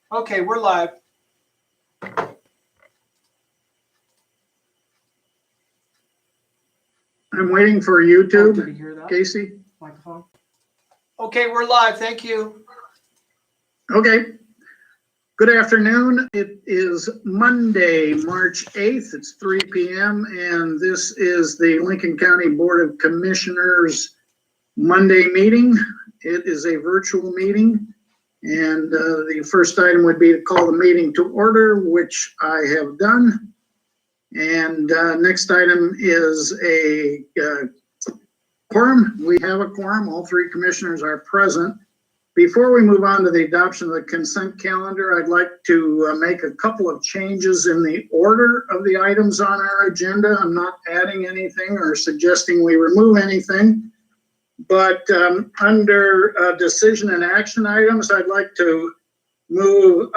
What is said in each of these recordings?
Okay, we're live. I'm waiting for Oh, did you YouTube, hear that? Casey. Microphone. Okay, we're live. Thank you. Okay. Good afternoon. It is Monday, March 8th. It's 3 p.m. and this is the Lincoln County Board of Commissioners Monday meeting. It is a virtual meeting, and the first item would be to call the meeting to order, which I have done. And next item is a quorum. We have a quorum. All three commissioners are present. Before we move on to the adoption of the consent calendar, I'd like to make a couple of changes in the order of the items on our agenda. I'm not adding anything or suggesting we remove anything, but under decision and action items, I'd like to move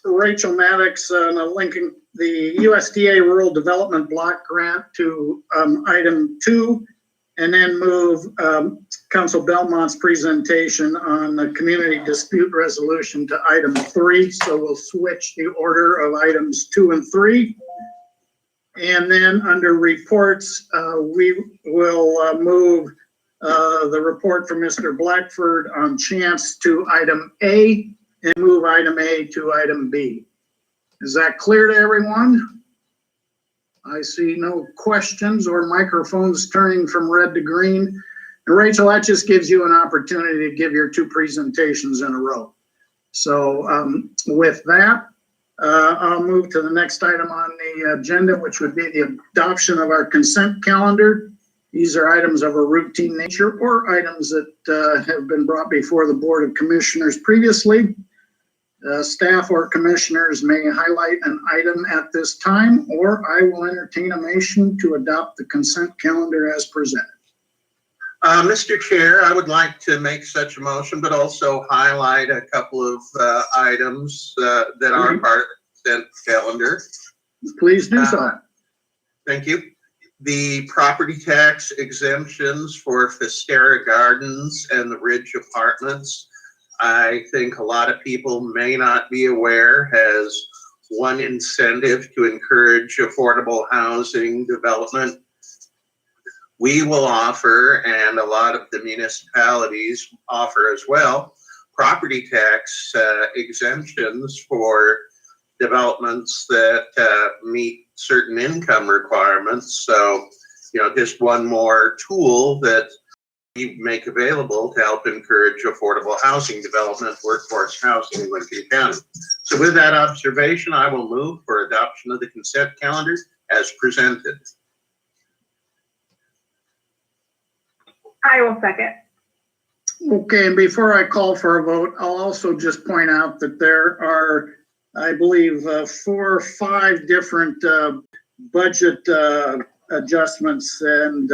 Rachel Maddox linking the USDA Rural Development Block Grant to item 2, and then move Council Belmont's presentation on the community dispute resolution to item 3. So we'll switch the order of items 2 and 3. And then under reports, we will move the report from Mr. Blackford on chance to item A, and move item A to item B. Is that clear to everyone? I see no questions or microphones turning from red to green. And Rachel, that just gives you an opportunity to give your 2 presentations in a row. So with that, I'll move to the next item on the agenda, which would be the adoption of our consent calendar. These are items of a routine nature or items that have been brought before the Board of Commissioners previously. Staff or commissioners may highlight an item at this time, or I will entertain a motion to adopt the consent calendar as presented. Mr. Chair, I would like to make such a motion, but also highlight a couple of items that are part of the consent calendar. Please do so. Thank you. The property tax exemptions for Fistera Gardens and the Ridge Apartments, I think a lot of people may not be aware, has one incentive to encourage affordable housing development. We will offer, and a lot of the municipalities offer as well, property tax exemptions for developments that meet certain income requirements. So, just one more tool that we make available to help encourage affordable housing development, workforce housing in Lincoln County. So with that observation, I will move for adoption of the consent calendar as presented. I will second. Okay, and before I call for a vote, I'll also just point out that there are, I believe, 4 or 5 different budget adjustments, and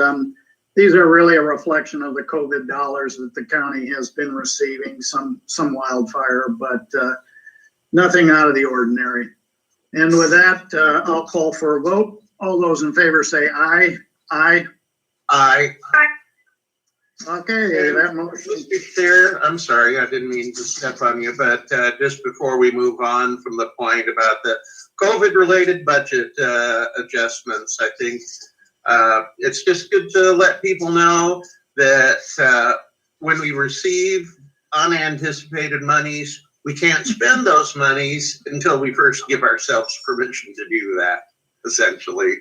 these are really a reflection of the COVID dollars that the county has been receiving, some wildfire, but nothing out of the ordinary. And with that, I'll call for a vote. All those in favor say aye. Aye. Aye. Aye. Okay, that motion. Mr. Chair, I'm sorry, I didn't mean to step on you, but just before we move on from the point about the COVID-related budget adjustments, I think it's just good to let people know that when we receive unanticipated monies, we can't spend those monies until we first give ourselves permission to do that, essentially.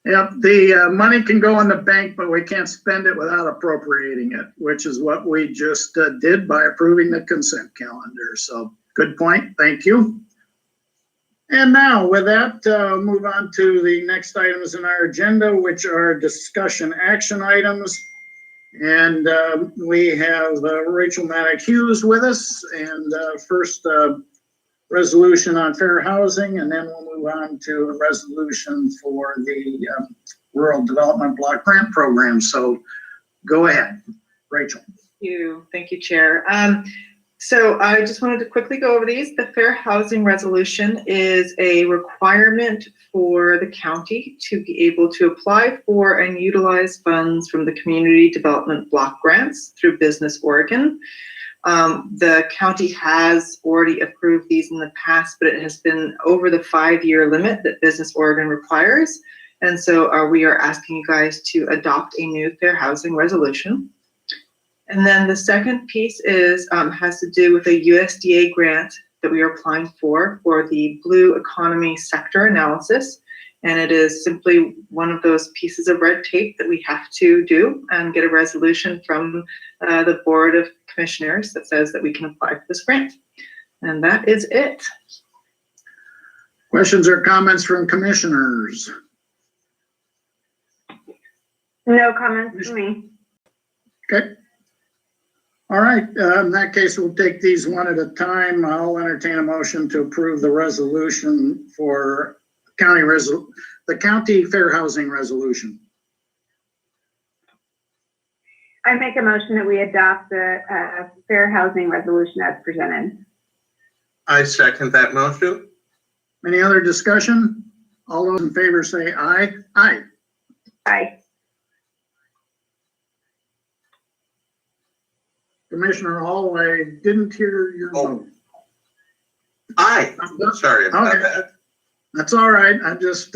Yep, the money can go in the bank, but we can't spend it without appropriating it, which is what we just did by approving the consent calendar. So good point, thank you. And now with that, move on to the next items in our agenda, which are discussion action items. And we have Rachel Maddox Hughes with us, and first resolution on fair housing, and then we'll move on to a resolution for the Rural Development Block Grant Program. So go ahead, Rachel. Thank you, Chair. So I just wanted to quickly go over these. The fair housing resolution is a requirement for the county to be able to apply for and utilize funds from the Community Development Block Grants through Business Oregon. The county has already approved these in the past, but it has been over the 5-year limit that Business Oregon requires. And so we are asking you guys to adopt a new fair housing resolution. And then the second piece is has to do with a USDA grant that we are applying for the blue economy sector analysis. And it is simply one of those pieces of red tape that we have to do and get a resolution from the Board of Commissioners that says that we can apply for this grant. And that is it. Questions or comments from commissioners? No comments from me. Okay. All right, in that case, we'll take these one at a time. I'll entertain a motion to approve the resolution for the county fair housing resolution. I make a motion that we adopt the fair housing resolution as presented. I second that motion. Any other discussion? All those in favor say aye. Aye. Aye. Commissioner Hall, I didn't hear your vote. Aye. Sorry about Okay. that. That's all right. I just,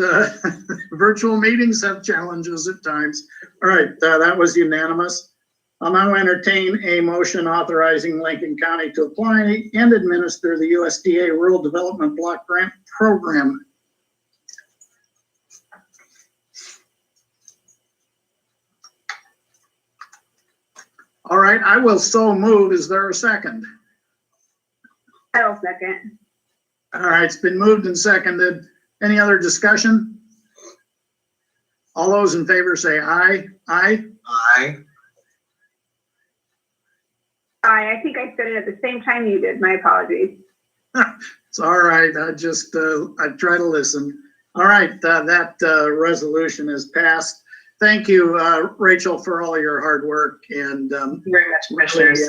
virtual meetings have challenges at times. All right, that was unanimous. I'll now entertain a motion authorizing Lincoln County to apply and administer the USDA Rural Development Block Grant Program. All right, I will so move. Is there a second? I'll second. All right, it's been moved and seconded. Any other discussion? All those in favor say aye. Aye. Aye. Aye, I think I said it at the same time you did. My apologies. It's all right. I just, I try to listen. All right, that resolution is passed. Thank you, Rachel, for all your hard work, and Thank you very much, Commissioners.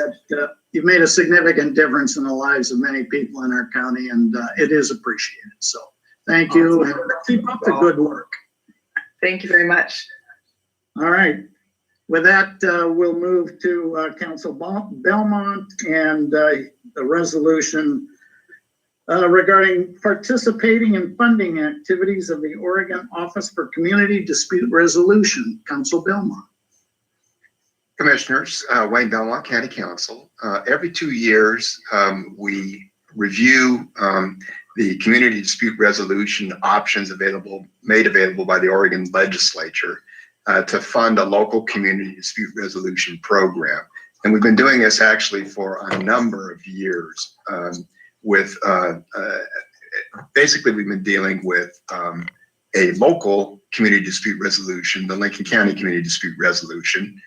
you've made a significant difference in the lives of many people in our county, and it is appreciated. So thank you, and keep up the good work. Thank you very much. All right. With that, we'll move to Council Belmont and the resolution regarding participating in funding activities of the Oregon Office for Community Dispute Resolution. Council Belmont. Commissioners, Wayne Belmont County Council. Every 2 years, we review the community dispute resolution options made available by the Oregon legislature to fund a local community dispute resolution program. And we've been doing this actually for a number of years basically we've been dealing with a local community dispute resolution. The Lincoln County Community Dispute Resolution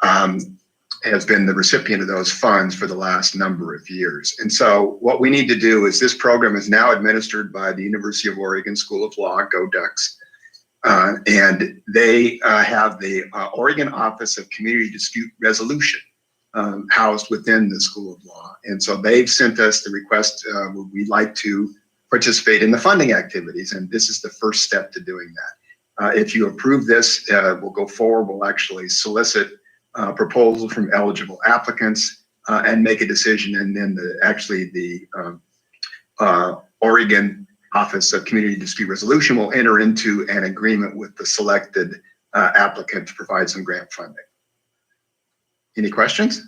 has been the recipient of those funds for the last number of years. And so what we need to do is, this program is now administered by the University of Oregon School of Law, Go Ducks. And they have the Oregon Office of Community Dispute Resolution housed within the School of Law. And so they've sent us the request, we'd like to participate in the funding activities, and this is the first step to doing that. If you approve this, we'll go forward, we'll actually solicit proposals from eligible applicants and make a decision, and then the Oregon Office of Community Dispute Resolution will enter into an agreement with the selected applicant to provide some grant funding. Any questions?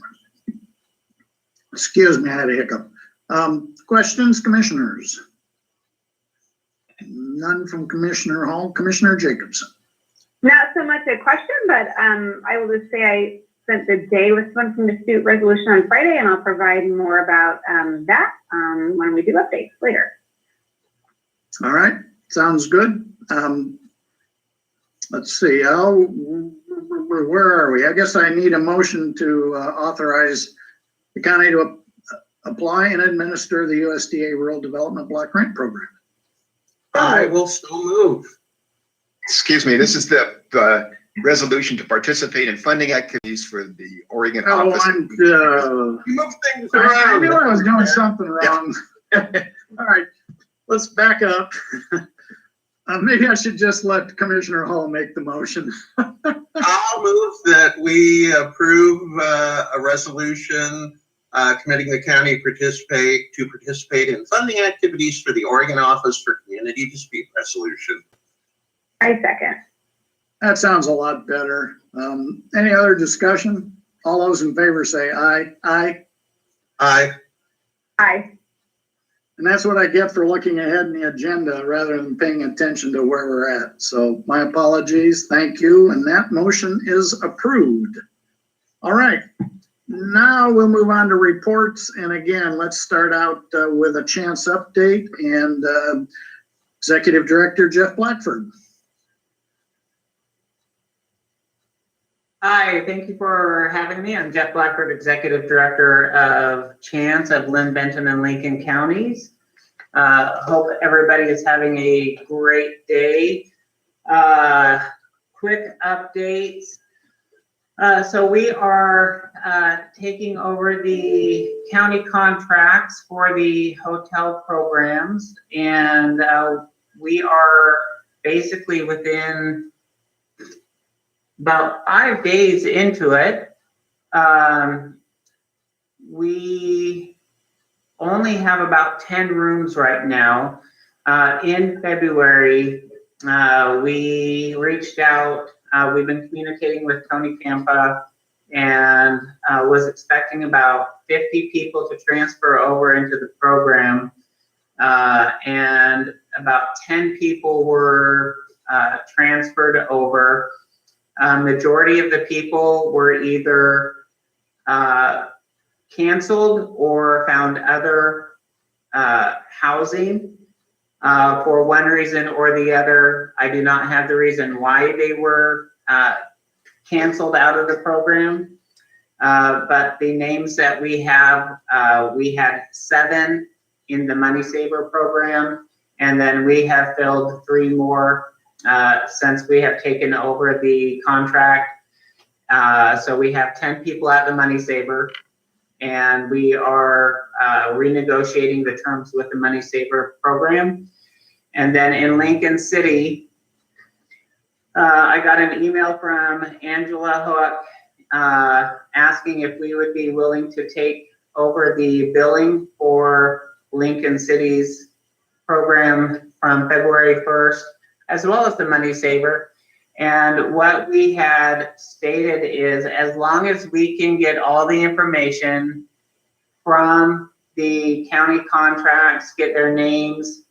Excuse me, I had a hiccup. Questions, commissioners? None from Commissioner Hall. Commissioner Jacobson. Not so much a question, but I will just say I spent the day with Fund from Dispute Resolution on Friday, and I'll provide more about that when we do updates later. All right, sounds good. Let's see, where are we? I guess I need a motion to authorize the county to apply and administer the USDA Rural Development Block Grant Program. I will still move. Excuse me, this is the resolution to participate in funding activities for the Oregon Office. You move things I around. knew I was doing something wrong. All right, let's back up. Maybe I should just let Commissioner Hall make the motion. I'll move that we approve a resolution committing the county to participate in funding activities for the Oregon Office for Community Dispute Resolution. I second. That sounds a lot better. Any other discussion? All those in favor say aye. Aye. Aye. Aye. And that's what I get for looking ahead in the agenda rather than paying attention to where we're at. So my apologies. Thank you. And that motion is approved. All right. Now we'll move on to reports. And again, let's start out with a chance update and Executive Director Jeff Blackford. Hi, thank you for having me. I'm Jeff Blackford, Executive Director of Chance of Lynn, Benton, and Lincoln counties. Hope everybody is having a great day. Quick updates. So we are taking over the county contracts for the hotel programs, and we are basically within about 5 days into it. We only have about 10 rooms right now. In February, we reached out. We've been communicating with Tony Campa and was expecting about 50 people to transfer over into the program. And about 10 people were transferred over. Majority of the people were either canceled or found other housing for one reason or the other. I do not have the reason why they were canceled out of the program, but the names that we have, we had 7 in the Money Saver program, and then we have filled 3 more since we have taken over the contract. So we have 10 people at the Money Saver, and we are renegotiating the terms with the Money Saver program. And then in Lincoln City, I got an email from Angela Hoek asking if we would be willing to take over the billing for Lincoln City's program from February 1st, as well as the Money Saver. And what we had stated is, as long as we can get all the information from the county contracts, get their names,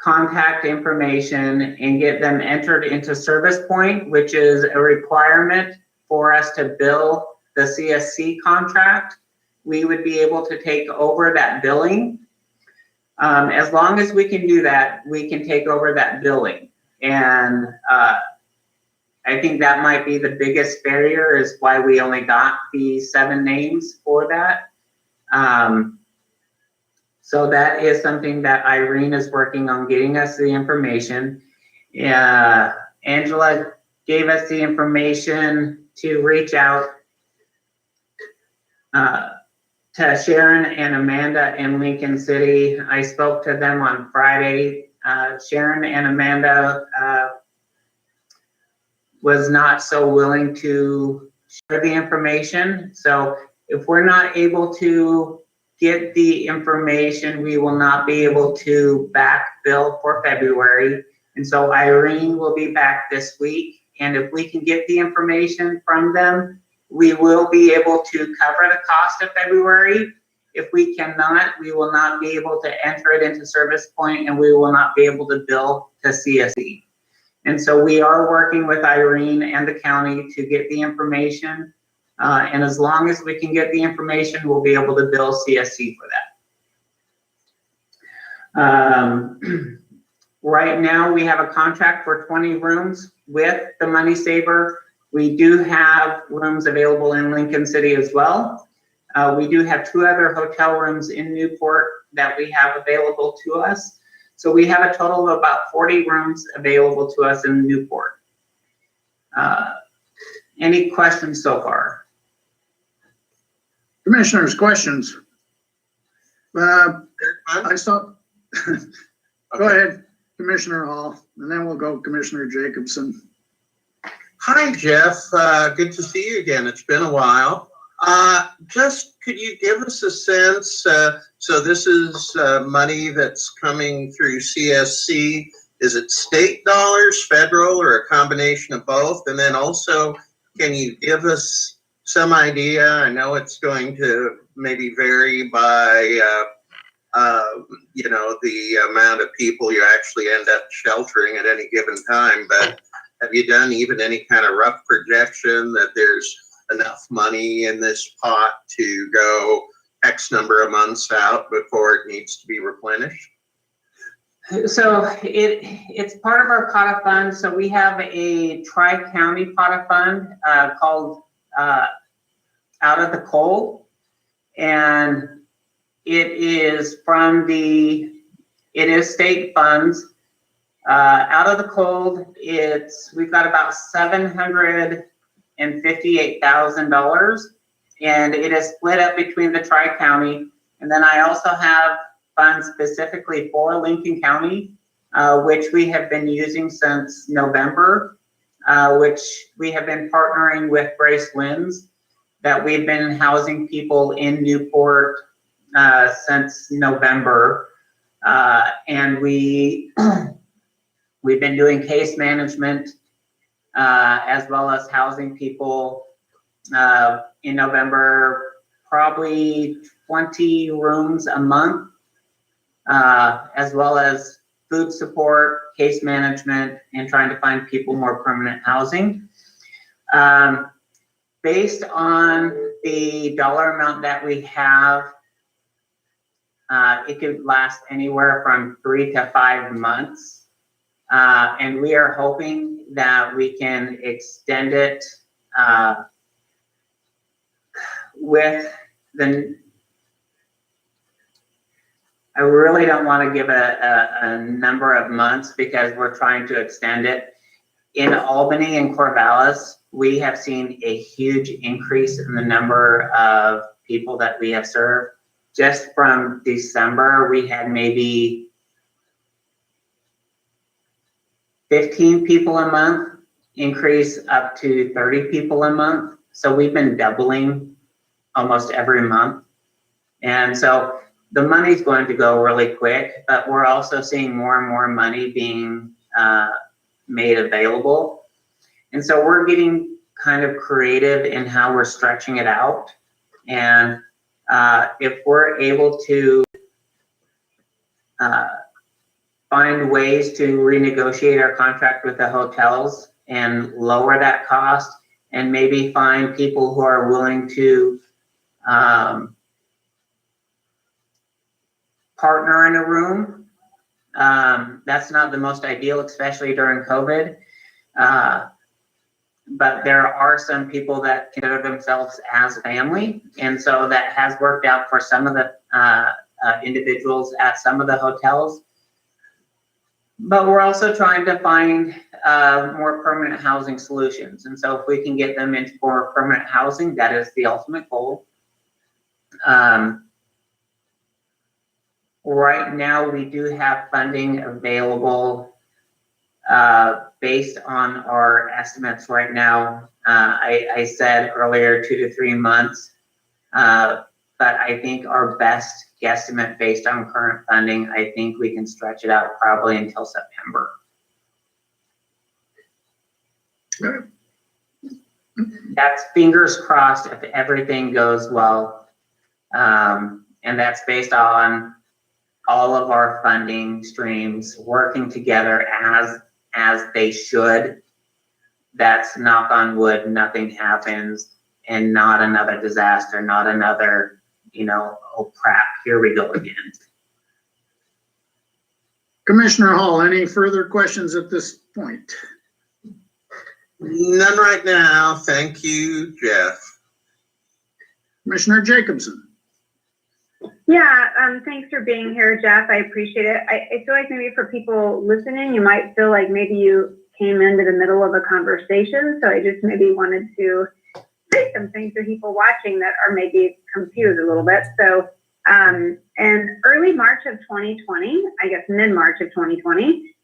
contact information, and get them entered into Service Point, which is a requirement for us to bill the CSC contract, we would be able to take over that billing. As long as we can do that, we can take over that billing. And I think that might be the biggest barrier, is why we only got the 7 names for that. So that is something that Irene is working on, getting us the information. Angela gave us the information to reach out to Sharon and Amanda in Lincoln City. I spoke to them on Friday. Sharon and Amanda was not so willing to share the information. So if we're not able to get the information, we will not be able to back bill for February. And so Irene will be back this week. And if we can get the information from them, we will be able to cover the cost of February. If we cannot, we will not be able to enter it into Service Point, and we will not be able to bill to CSE. And so we are working with Irene and the county to get the information. And as long as we can get the information, we'll be able to bill CSC for that. Right now, we have a contract for 20 rooms with the Money Saver. We do have rooms available in Lincoln City as well. We do have 2 other hotel rooms in Newport that we have available to us. So we have a total of about 40 rooms available to us in Newport. Any questions so far? Commissioners, questions? I saw, go ahead, Commissioner Hall, and then we'll go Commissioner Jacobson. Hi, Jeff. Good to see you again. It's been a while. Just could you give us a sense? So this is money that's coming through CSC. Is it state dollars, federal, or a combination of both? And then also, can you give us some idea? I know it's going to maybe vary by, you know, the amount of people you actually end up sheltering at any given time. But have you done even any kind of rough projection that there's enough money in this pot to go X number of months out before it needs to be replenished? So it's part of our pot of funds. So we have a tri-county pot of fund called Out of the Cold, and it is state funds. Out of the Cold, we've got about $758,000, and it is split up between the tri-county. And then I also have funds specifically for Lincoln County, which we have been using since November, which we have been partnering with Grace Winds, that we've been housing people in Newport since November. And we've been doing case management as well as housing people in November, probably 20 rooms a month, as well as food support, case management, and trying to find people more permanent housing. Based on the dollar amount that we have, it could last anywhere from 3 to 5 months. And we are hoping that we can extend it with I really don't want to give a number of months because we're trying to extend it. In Albany and Corvallis, we have seen a huge increase in the number of people that we have served. Just from December, we had maybe 15 people a month, increase up to 30 people a month. So we've been doubling almost every month. And so the money's going to go really quick, but we're also seeing more and more money being made available. And so we're getting kind of creative in how we're stretching it out. And if we're able to find ways to renegotiate our contract with the hotels and lower that cost, and maybe find people who are willing to partner in a room. That's not the most ideal, especially during COVID. But there are some people that consider themselves as family. And so that has worked out for some of the individuals at some of the hotels. But we're also trying to find more permanent housing solutions. And so if we can get them into more permanent housing, that is the ultimate goal. Right now, we do have funding available based on our estimates right now. I said earlier 2 to 3 months, but I think our best guesstimate based on current funding, I think we can stretch it out probably until September. That's fingers crossed if everything goes well. And that's based on all of our funding streams working together as they should. That's knock on wood, nothing happens, and not another disaster, not another, oh crap, here we go again. Commissioner Hall, any further questions at this point? None right now. Thank you, Jeff. Commissioner Jacobson. Yeah, thanks for being here, Jeff. I appreciate it. I feel like maybe for people listening, you might feel like maybe you came into the middle of a conversation. So I just maybe wanted to say some things to people watching that are maybe confused a little bit. So in early March of 2020, I guess mid-March of 2020,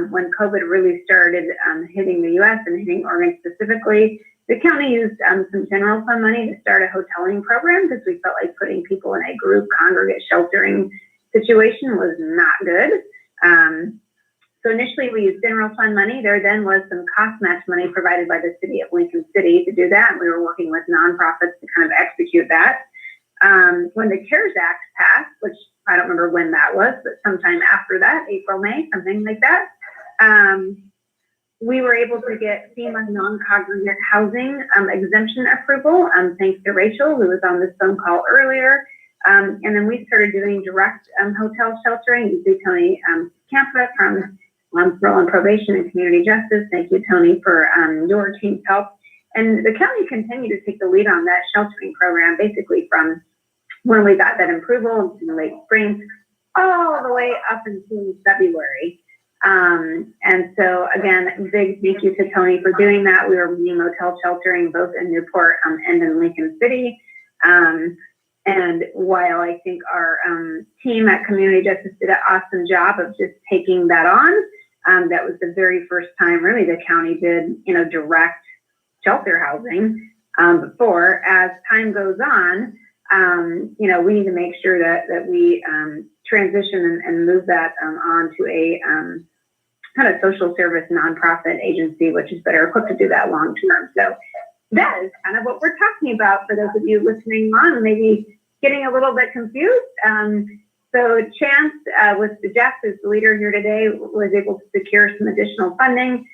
when COVID really started hitting the US and hitting Oregon specifically, the county used some general fund money to start a hoteling program because we felt like putting people in a group congregate sheltering situation was not good. So initially we used general fund money. There then was some cost match money provided by the city of Lincoln City to do that. And we were working with nonprofits to kind of execute that. When the CARES Act passed, which I don't remember when that was, but sometime after that, April, May, something like that, we were able to get FEMA non-congregate housing exemption approval, thanks to Rachel, who was on this phone call earlier. And then we started doing direct hotel sheltering. You see Tony Campa from Parole and Probation and Community Justice. Thank you, Tony, for your team's help. And the county continued to take the lead on that sheltering program, basically from when we got that approval in the late spring, all the way up until February. And so again, big thank you to Tony for doing that. We were doing motel sheltering both in Newport and in Lincoln City. And while I think our team at Community Justice did an awesome job of just taking that on, that was the very first time really the county did, direct shelter housing. Before, as time goes on, we need to make sure that we transition and move that on to a kind of social service nonprofit agency, which is better equipped to do that long term. So that is kind of what we're talking about for those of you listening on, maybe getting a little bit confused. So Chance, with Jeff, who's the leader here today, was able to secure some additional funding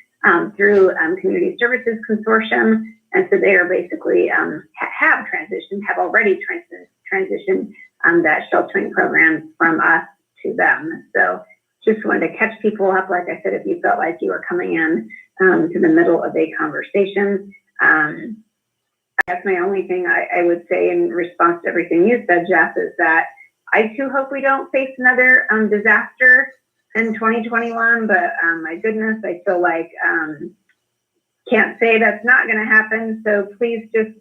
through Community Services Consortium. And so they are basically have already transitioned that sheltering program from us to them. So just wanted to catch people up. Like I said, if you felt like you were coming in to the middle of a conversation. I guess my only thing I would say in response to everything you said, Jeff, is that I too hope we don't face another disaster in 2021, but my goodness, I feel like can't say that's not going to happen. So please just,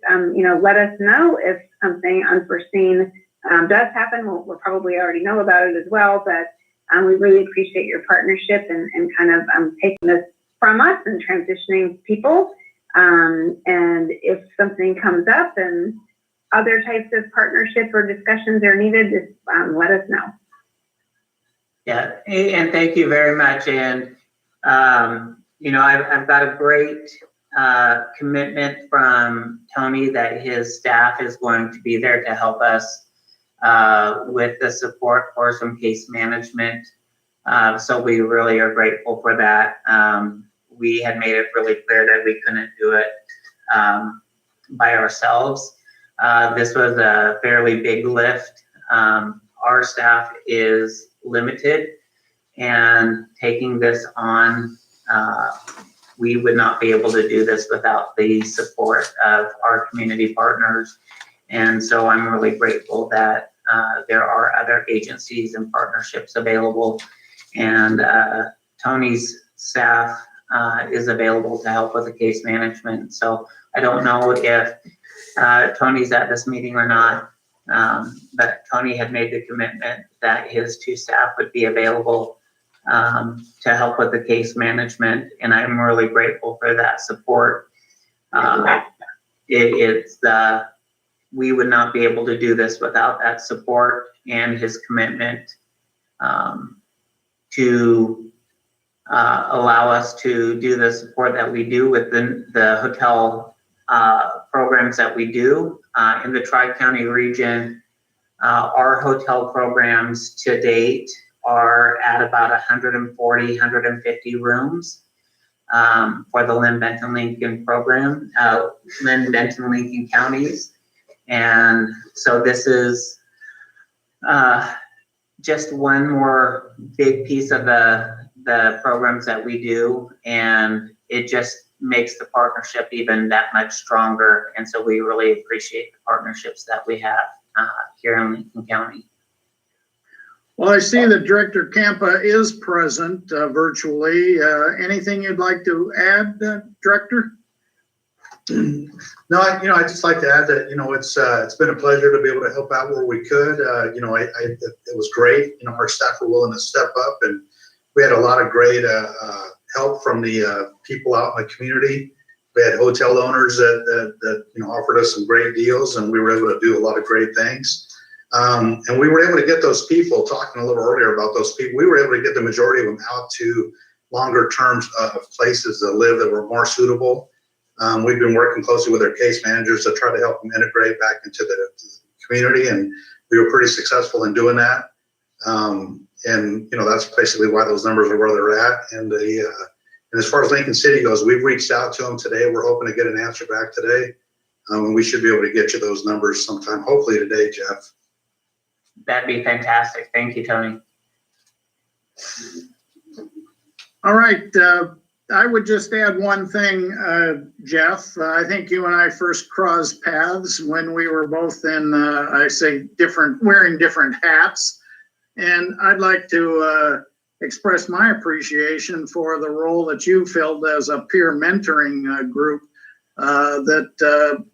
let us know if something unforeseen does happen. We'll probably already know about it as well, but we really appreciate your partnership and kind of taking this from us and transitioning people. And if something comes up and other types of partnership or discussions are needed, just let us know. Yeah, and thank you very much. And, I've got a great commitment from Tony that his staff is going to be there to help us with the support for some case management. So we really are grateful for that. We had made it really clear that we couldn't do it by ourselves. This was a fairly big lift. Our staff is limited, and taking this on, we would not be able to do this without the support of our community partners. And so I'm really grateful that there are other agencies and partnerships available, and Tony's staff is available to help with the case management. So I don't know if Tony's at this meeting or not, but Tony had made the commitment that his two staff would be available to help with the case management, and I'm really grateful for that support. We would not be able to do this without that support and his commitment to allow us to do the support that we do within the hotel programs that we do in the Tri-County region. Our hotel programs to date are at about 140, 150 rooms for the Lynn Benton Lincoln program, Lynn Benton Lincoln counties. And so this is just one more big piece of the programs that we do, and it just makes the partnership even that much stronger. And so we really appreciate the partnerships that we have here in Lincoln County. Well, I see that Director Campa is present virtually. Anything you'd like to add, Director? No, I'd just like to add that, it's been a pleasure to be able to help out where we could. It was great. Our staff were willing to step up, and we had a lot of great help from the people out in the community. We had hotel owners that offered us some great deals, and we were able to do a lot of great things. And we were able to get those people, talking a little earlier about those people, we were able to get the majority of them out to longer terms of places to live that were more suitable. We've been working closely with our case managers to try to help them integrate back into the community, and we were pretty successful in doing that. And that's basically why those numbers are where they're at. And as far as Lincoln City goes, we've reached out to them today. We're hoping to get an answer back today. And we should be able to get you those numbers sometime, hopefully today, Jeff. That'd be fantastic. Thank you, Tony. All right. I would just add one thing, Jeff. I think you and I first crossed paths when we were both in, wearing different hats. And I'd like to express my appreciation for the role that you filled as a peer mentoring group that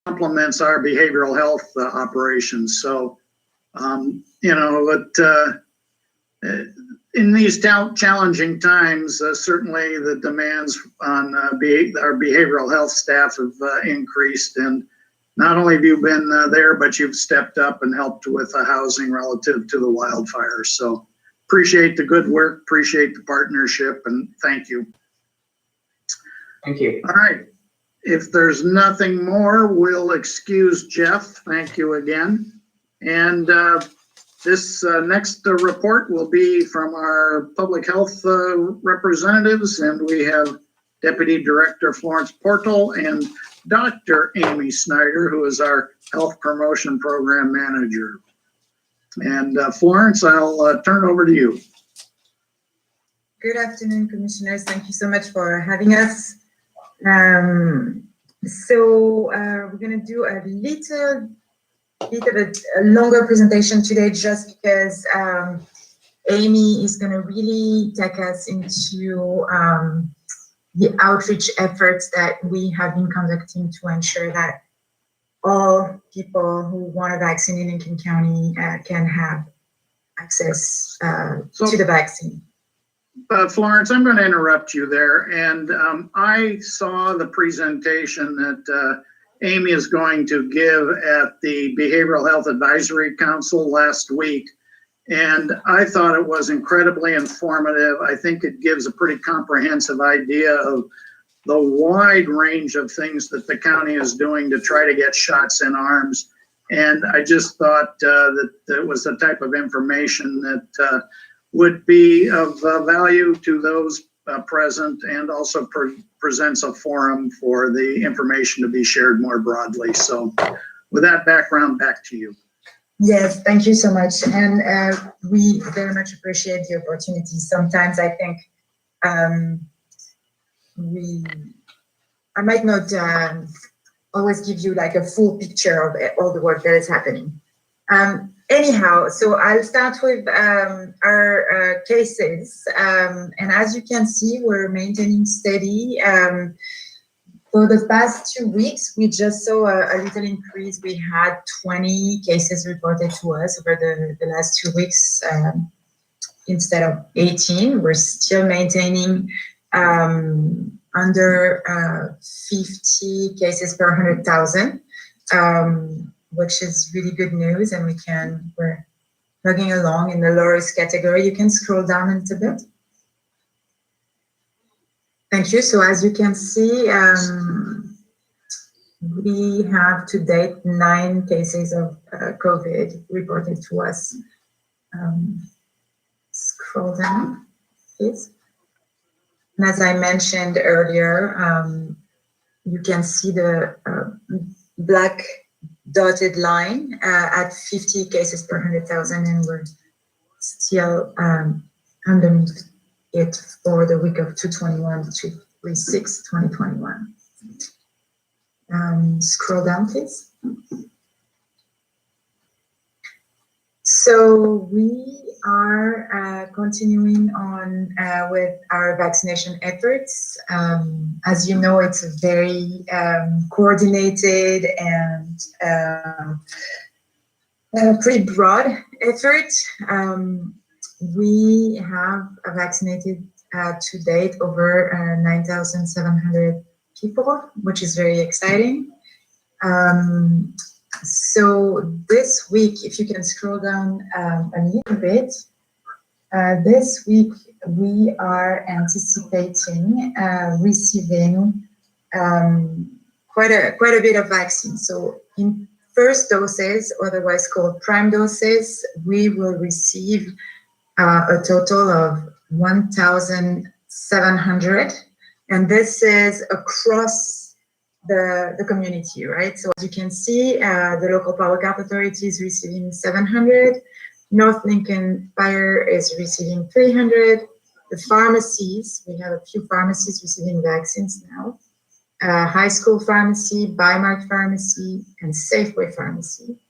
complements our behavioral health operations. So, in these challenging times, certainly the demands on our behavioral health staff have increased. And not only have you been there, but you've stepped up and helped with the housing relative to the wildfires. So appreciate the good work, appreciate the partnership, and thank you. Thank you. All right. If there's nothing more, we'll excuse Jeff. Thank you again. And this next report will be from our public health representatives, and we have Deputy Director Florence Portal and Dr. Amy Snyder, who is our Health Promotion Program Manager. And Florence, I'll turn over to you. Good afternoon, Commissioners. Thank you so much for having us. We're going to do a little bit of a longer presentation today, just because Amy is going to really take us into the outreach efforts that we have been conducting to ensure that all people who want a vaccine in Lincoln County can have access to the vaccine. Florence, I'm going to interrupt you there. And I saw the presentation that Amy is going to give at the Behavioral Health Advisory Council last week. And I thought it was incredibly informative. I think it gives a pretty comprehensive idea of the wide range of things that the county is doing to try to get shots in arms. And I just thought that it was the type of information that would be of value to those present, and also presents a forum for the information to be shared more broadly. So with that background, back to you. Yes, thank you so much. And we very much appreciate the opportunity. Sometimes I think I might not always give you like a full picture of all the work that is happening. Anyhow, so I'll start with our cases. And as you can see, we're maintaining steady. For the past 2 weeks, we just saw a little increase. We had 20 cases reported to us over the last 2 weeks instead of 18. We're still maintaining under 50 cases per 100,000, which is really good news. And we're plugging along in the low risk category. You can scroll down a little bit. Thank you. So as you can see, we have to date 9 cases of COVID reported to us. Scroll down, please. And as I mentioned earlier, you can see the black dotted line at 50 cases per 100,000, and we're still underneath it for the week of 2/21/2021. Scroll down, please. So we are continuing on with our vaccination efforts. As you know, it's a very coordinated and pretty broad effort. We have vaccinated to date over 9,700 people, which is very exciting. So this week, if you can scroll down a little bit, this week we are anticipating receiving quite a bit of vaccine. So in first doses, otherwise called prime doses, we will receive a total of 1,700, and this is across the community, right? So as you can see, the local public health authority is receiving 700, North Lincoln Fire is receiving 300, the pharmacies, we have a few pharmacies receiving vaccines now, High School Pharmacy, Biomark Pharmacy, and Safeway Pharmacy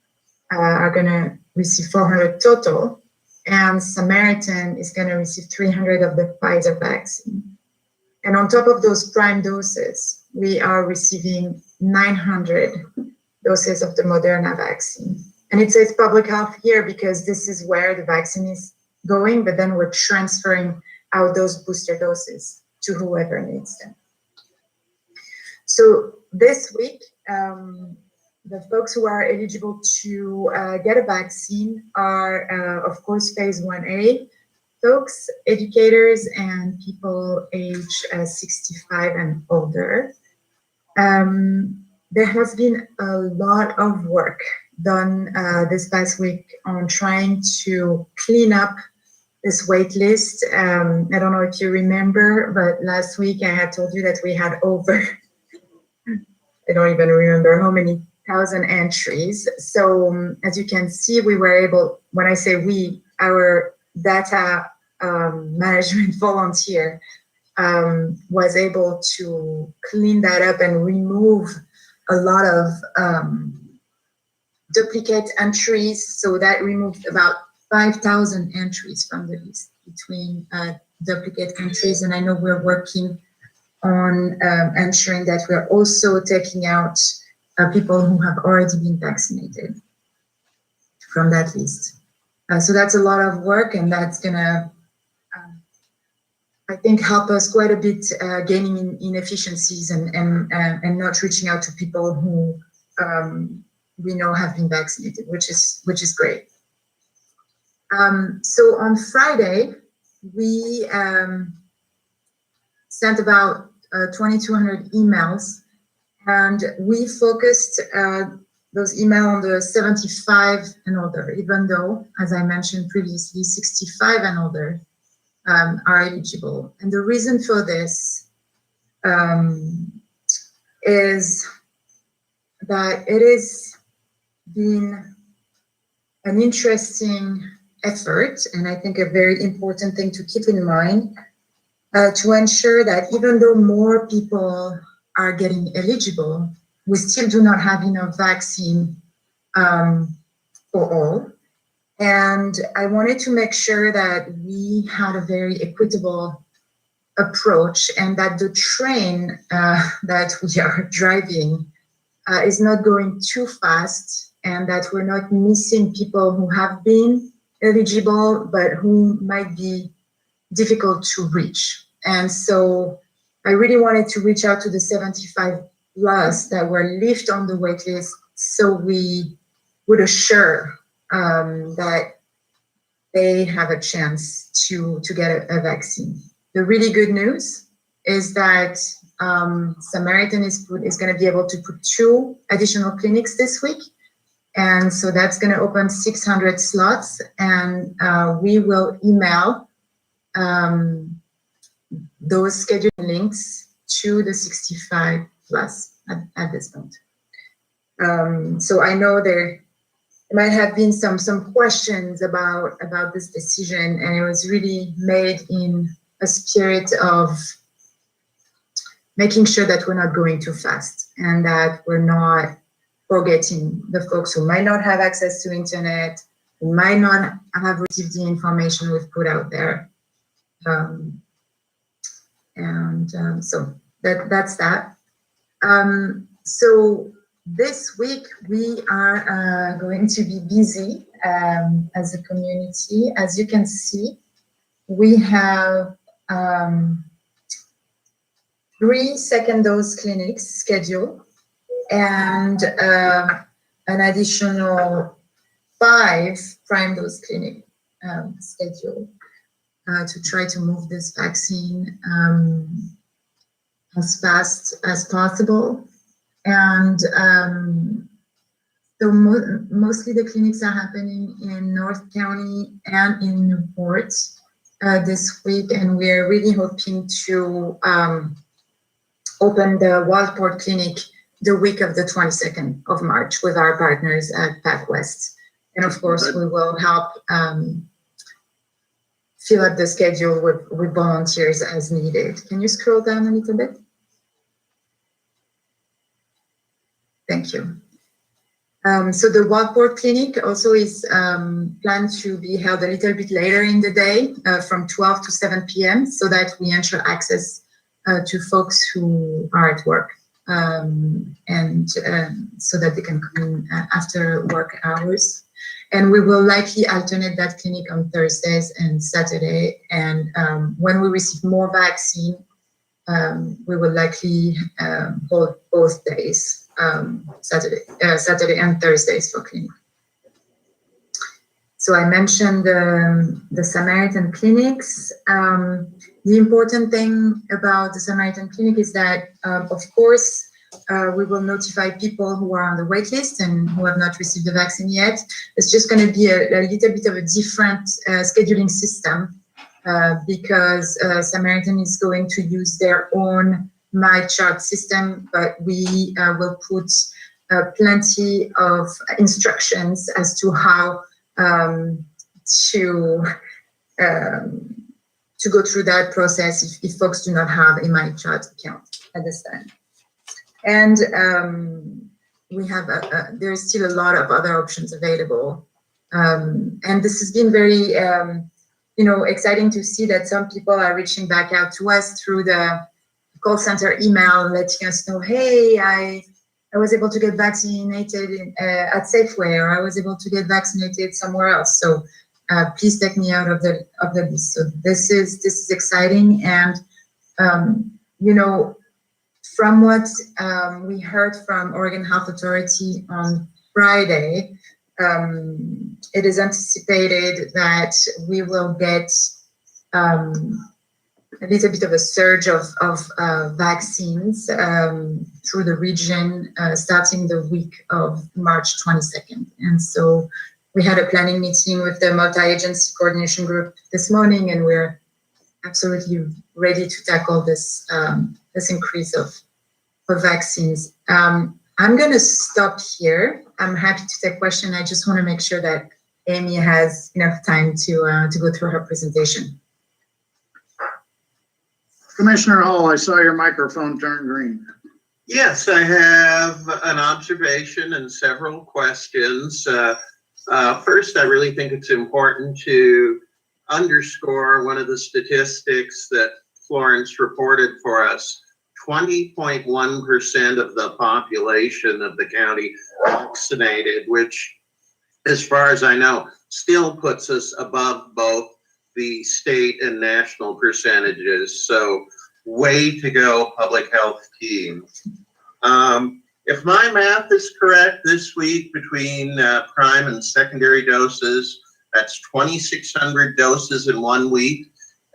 are gonna receive 400 total, and Samaritan is gonna receive 300 of the Pfizer vaccine. And on top of those prime doses, we are receiving 900 doses of the Moderna vaccine. And it says public health here because this is where the vaccine is going, but then we're transferring out those booster doses to whoever needs them. So this week, the folks who are eligible to get a vaccine are, of course, phase 1A folks, educators, and people age 65 and older. There has been a lot of work done this past week on trying to clean up this wait list. I don't know if you remember, but last week I had told you that we had over, I don't even remember how many thousand entries. So as you can see, we were able, when I say we, our data management volunteer was able to clean that up and remove a lot of duplicate entries. So that removed about 5,000 entries from the list between duplicate entries. And I know we're working on ensuring that we're also taking out people who have already been vaccinated from that list. So that's a lot of work, and that's gonna, I think, help us quite a bit gaining in efficiencies and not reaching out to people who we know have been vaccinated, which is great. So on Friday, we sent about 2,200 emails, and we focused those emails on the 75 and older, even though, as I mentioned previously, 65 and older are eligible. And the reason for this is that it has been an interesting effort, and I think a very important thing to keep in mind, to ensure that even though more people are getting eligible, we still do not have enough vaccine for all. And I wanted to make sure that we had a very equitable approach, and that the train that we are driving is not going too fast, and that we're not missing people who have been eligible but who might be difficult to reach. And so I really wanted to reach out to the 75 plus that were left on the wait list, so we would assure that they have a chance to get a vaccine. The really good news is that Samaritan is going to be able to put 2 additional clinics this week. And so that's going to open 600 slots, and we will email those scheduled links to the 65 plus at this point. So I know there might have been some questions about this decision, and it was really made in a spirit of making sure that we're not going too fast and that we're not forgetting the folks who might not have access to internet, who might not have received the information we've put out there. So that's that. So this week we are going to be busy as a community. As you can see, we have 3 second dose clinics scheduled and an additional 5 prime dose clinic scheduled to try to move this vaccine as fast as possible. And so mostly the clinics are happening in North County and in Newport this week, and we're really hoping to open the Wildfire clinic the week of the 22nd of March with our partners at PacWest. And of course, we will help fill up the schedule with volunteers as needed. Can you scroll down a little bit? Thank you. So the Wildfire clinic also is planned to be held a little bit later in the day from 12 to 7 p.m. so that we ensure access to folks who are at work and so that they can come in after work hours. And we will likely alternate that clinic on Thursdays and Saturday. And when we receive more vaccine, we will likely hold both days. Saturday and Thursdays for clinic. So I mentioned the Samaritan clinics. The important thing about the Samaritan clinic is that, of course, we will notify people who are on the wait list and who have not received the vaccine yet. It's just going to be a little bit of a different scheduling system because Samaritan is going to use their own My Chart system, but we will put plenty of instructions as to how to go through that process if folks do not have a My Chart account at this time. And we have there's still a lot of other options available, and this has been very exciting to see that some people are reaching back out to us through the call center email letting us know, hey, I was able to get vaccinated at Safeway, or I was able to get vaccinated somewhere else. So please take me out of the list. So this is exciting, and from what we heard from Oregon Health Authority on Friday, it is anticipated that we will get a little bit of a surge of vaccines through the region starting the week of March 22nd. And so we had a planning meeting with the multi-agency coordination group this morning, and we're absolutely ready to tackle this increase of vaccines. I'm going to stop here. I'm happy to take questions. I just want to make sure that Amy has enough time to go through her presentation. Commissioner Hall, I saw your microphone turn green. Yes, I have an observation and several questions. First, I really think it's important to underscore one of the statistics that Florence reported for us. 20.1% of the population of the county vaccinated, which, as far as I know, still puts us above both the state and national percentages. So way to go, public health team. If my math is correct, this week between prime and secondary doses, that's 2,600 doses in 1 week.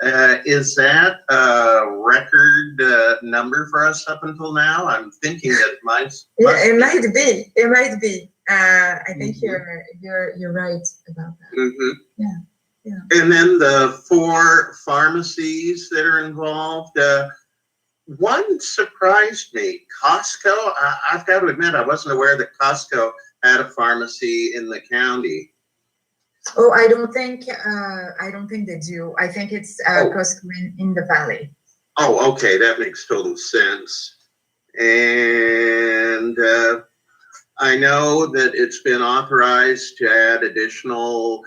Is that a record number for us up until now? I'm thinking that it might. Yeah, it might be. It might be. I think you're right about that. Mm-hmm. Yeah. Yeah. And then the 4 pharmacies that are involved. One surprised me. Costco. I've got to admit, I wasn't aware that Costco had a pharmacy in the county. Oh, I don't think they do. I think it's Costco in the valley. Oh, okay, that makes total sense. And I know that it's been authorized to add additional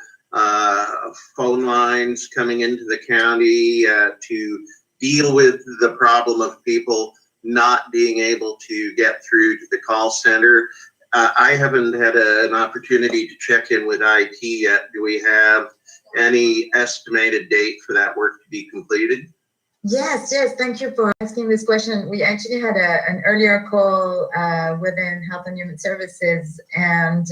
phone lines coming into the county to deal with the problem of people not being able to get through to the call center. I haven't had an opportunity to check in with IT yet. Do we have any estimated date for that work to be completed? Yes, yes. Thank you for asking this question. We actually had an earlier call within Health and Human Services, and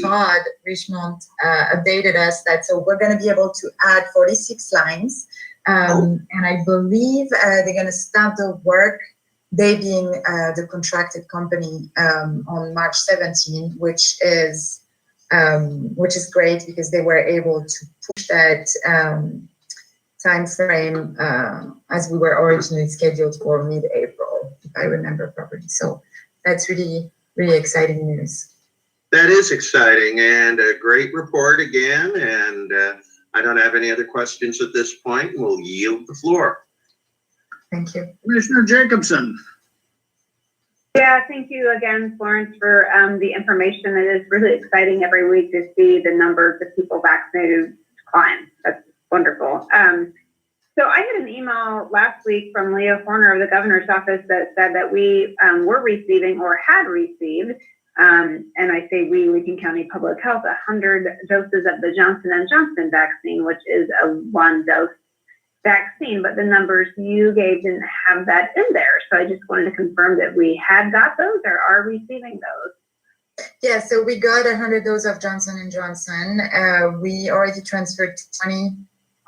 Todd Richmond updated us that so we're going to be able to add 46 lines, and I believe they're going to start the work. They being the contracted company on March 17, which is great because they were able to push that. Time frame as we were originally scheduled for mid-April, if I remember properly. So that's really, really exciting news. That is exciting and a great report again. And I don't have any other questions at this point. We'll yield the floor. Thank you. Commissioner Jacobson. Yeah, thank you again, Florence, for the information. It is really exciting every week to see the numbers of people vaccinated climb. That's wonderful. So I had an email last week from Leo Horner of the governor's office that said that we were receiving or had received, and I say we, Lincoln County Public Health, 100 doses of the Johnson & Johnson vaccine, which is a 1-dose vaccine, but the numbers you gave didn't have that in there. So I just wanted to confirm that we had got those or are receiving those. Yeah, so we got 100 doses of Johnson & Johnson. We already transferred 20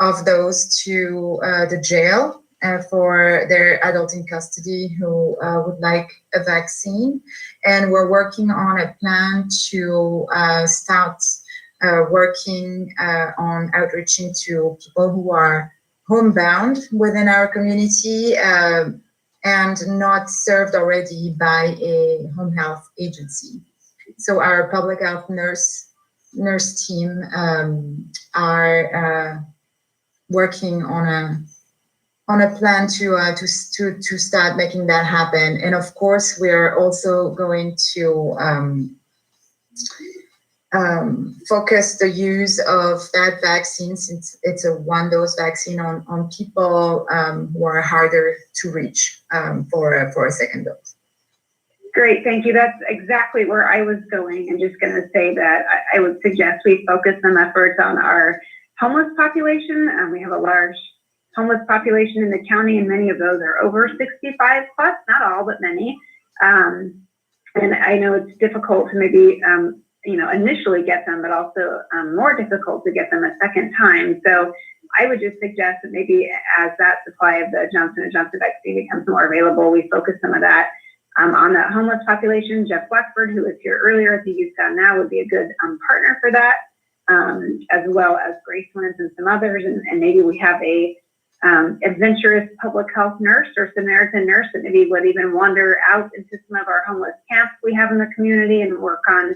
of those to the jail for their adult in custody who would like a vaccine. And we're working on a plan to start working on outreaching to people who are homebound within our community and not served already by a home health agency. So our public health nurse team are working on a plan to start making that happen. And of course, we're also going to focus the use of that vaccine, since it's a 1-dose vaccine, on people who are harder to reach for a second dose. Great, thank you. That's exactly where I was going. I'm just going to say that I would suggest we focus some efforts on our homeless population. We have a large homeless population in the county, and many of those are over 65 plus, not all, but many. And I know it's difficult to maybe, initially get them, but also more difficult to get them a second time. So I would just suggest that maybe as that supply of the Johnson & Johnson vaccine becomes more available, we focus some of that on that homeless population. Jeff Blackford, who was here earlier at the Youth Gone Now, would be a good partner for that. As well as Grace Wins and some others, and maybe we have a adventurous public health nurse or Samaritan nurse that maybe would even wander out into some of our homeless camps we have in the community and work on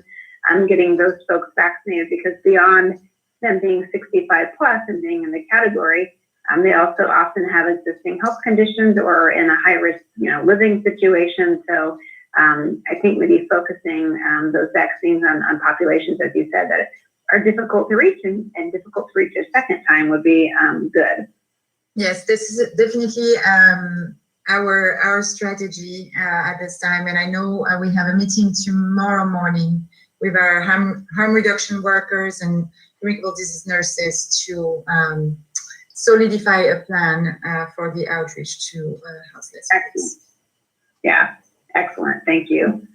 getting those folks vaccinated, because beyond them being 65 plus and being in the category, they also often have existing health conditions or in a high risk living situation. So I think maybe focusing those vaccines on populations, as you said, that are difficult to reach and difficult to reach a second time would be good. Yes, this is definitely our strategy at this time. And I know we have a meeting tomorrow morning with our harm reduction workers and communicable disease nurses to solidify a plan for the outreach to houseless people. Yeah, excellent. Thank you.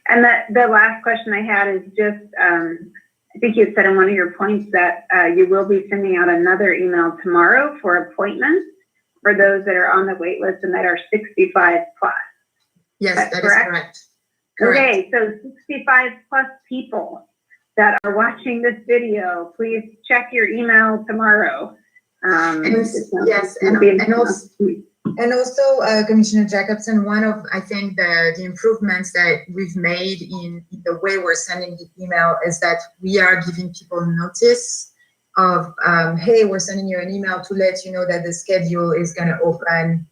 And the last question I had is just, I think you said in one of your points that you will be sending out another email tomorrow for appointments for those that are on the wait list and that are 65 plus. Yes, that is correct. Okay, so 65 plus people that are watching this video, please check your email tomorrow. Yes, and also, Commissioner Jacobson, one of, I think, the improvements that we've made in the way we're sending the email is that we are giving people notice of, hey, we're sending you an email to let you know that the schedule is going to open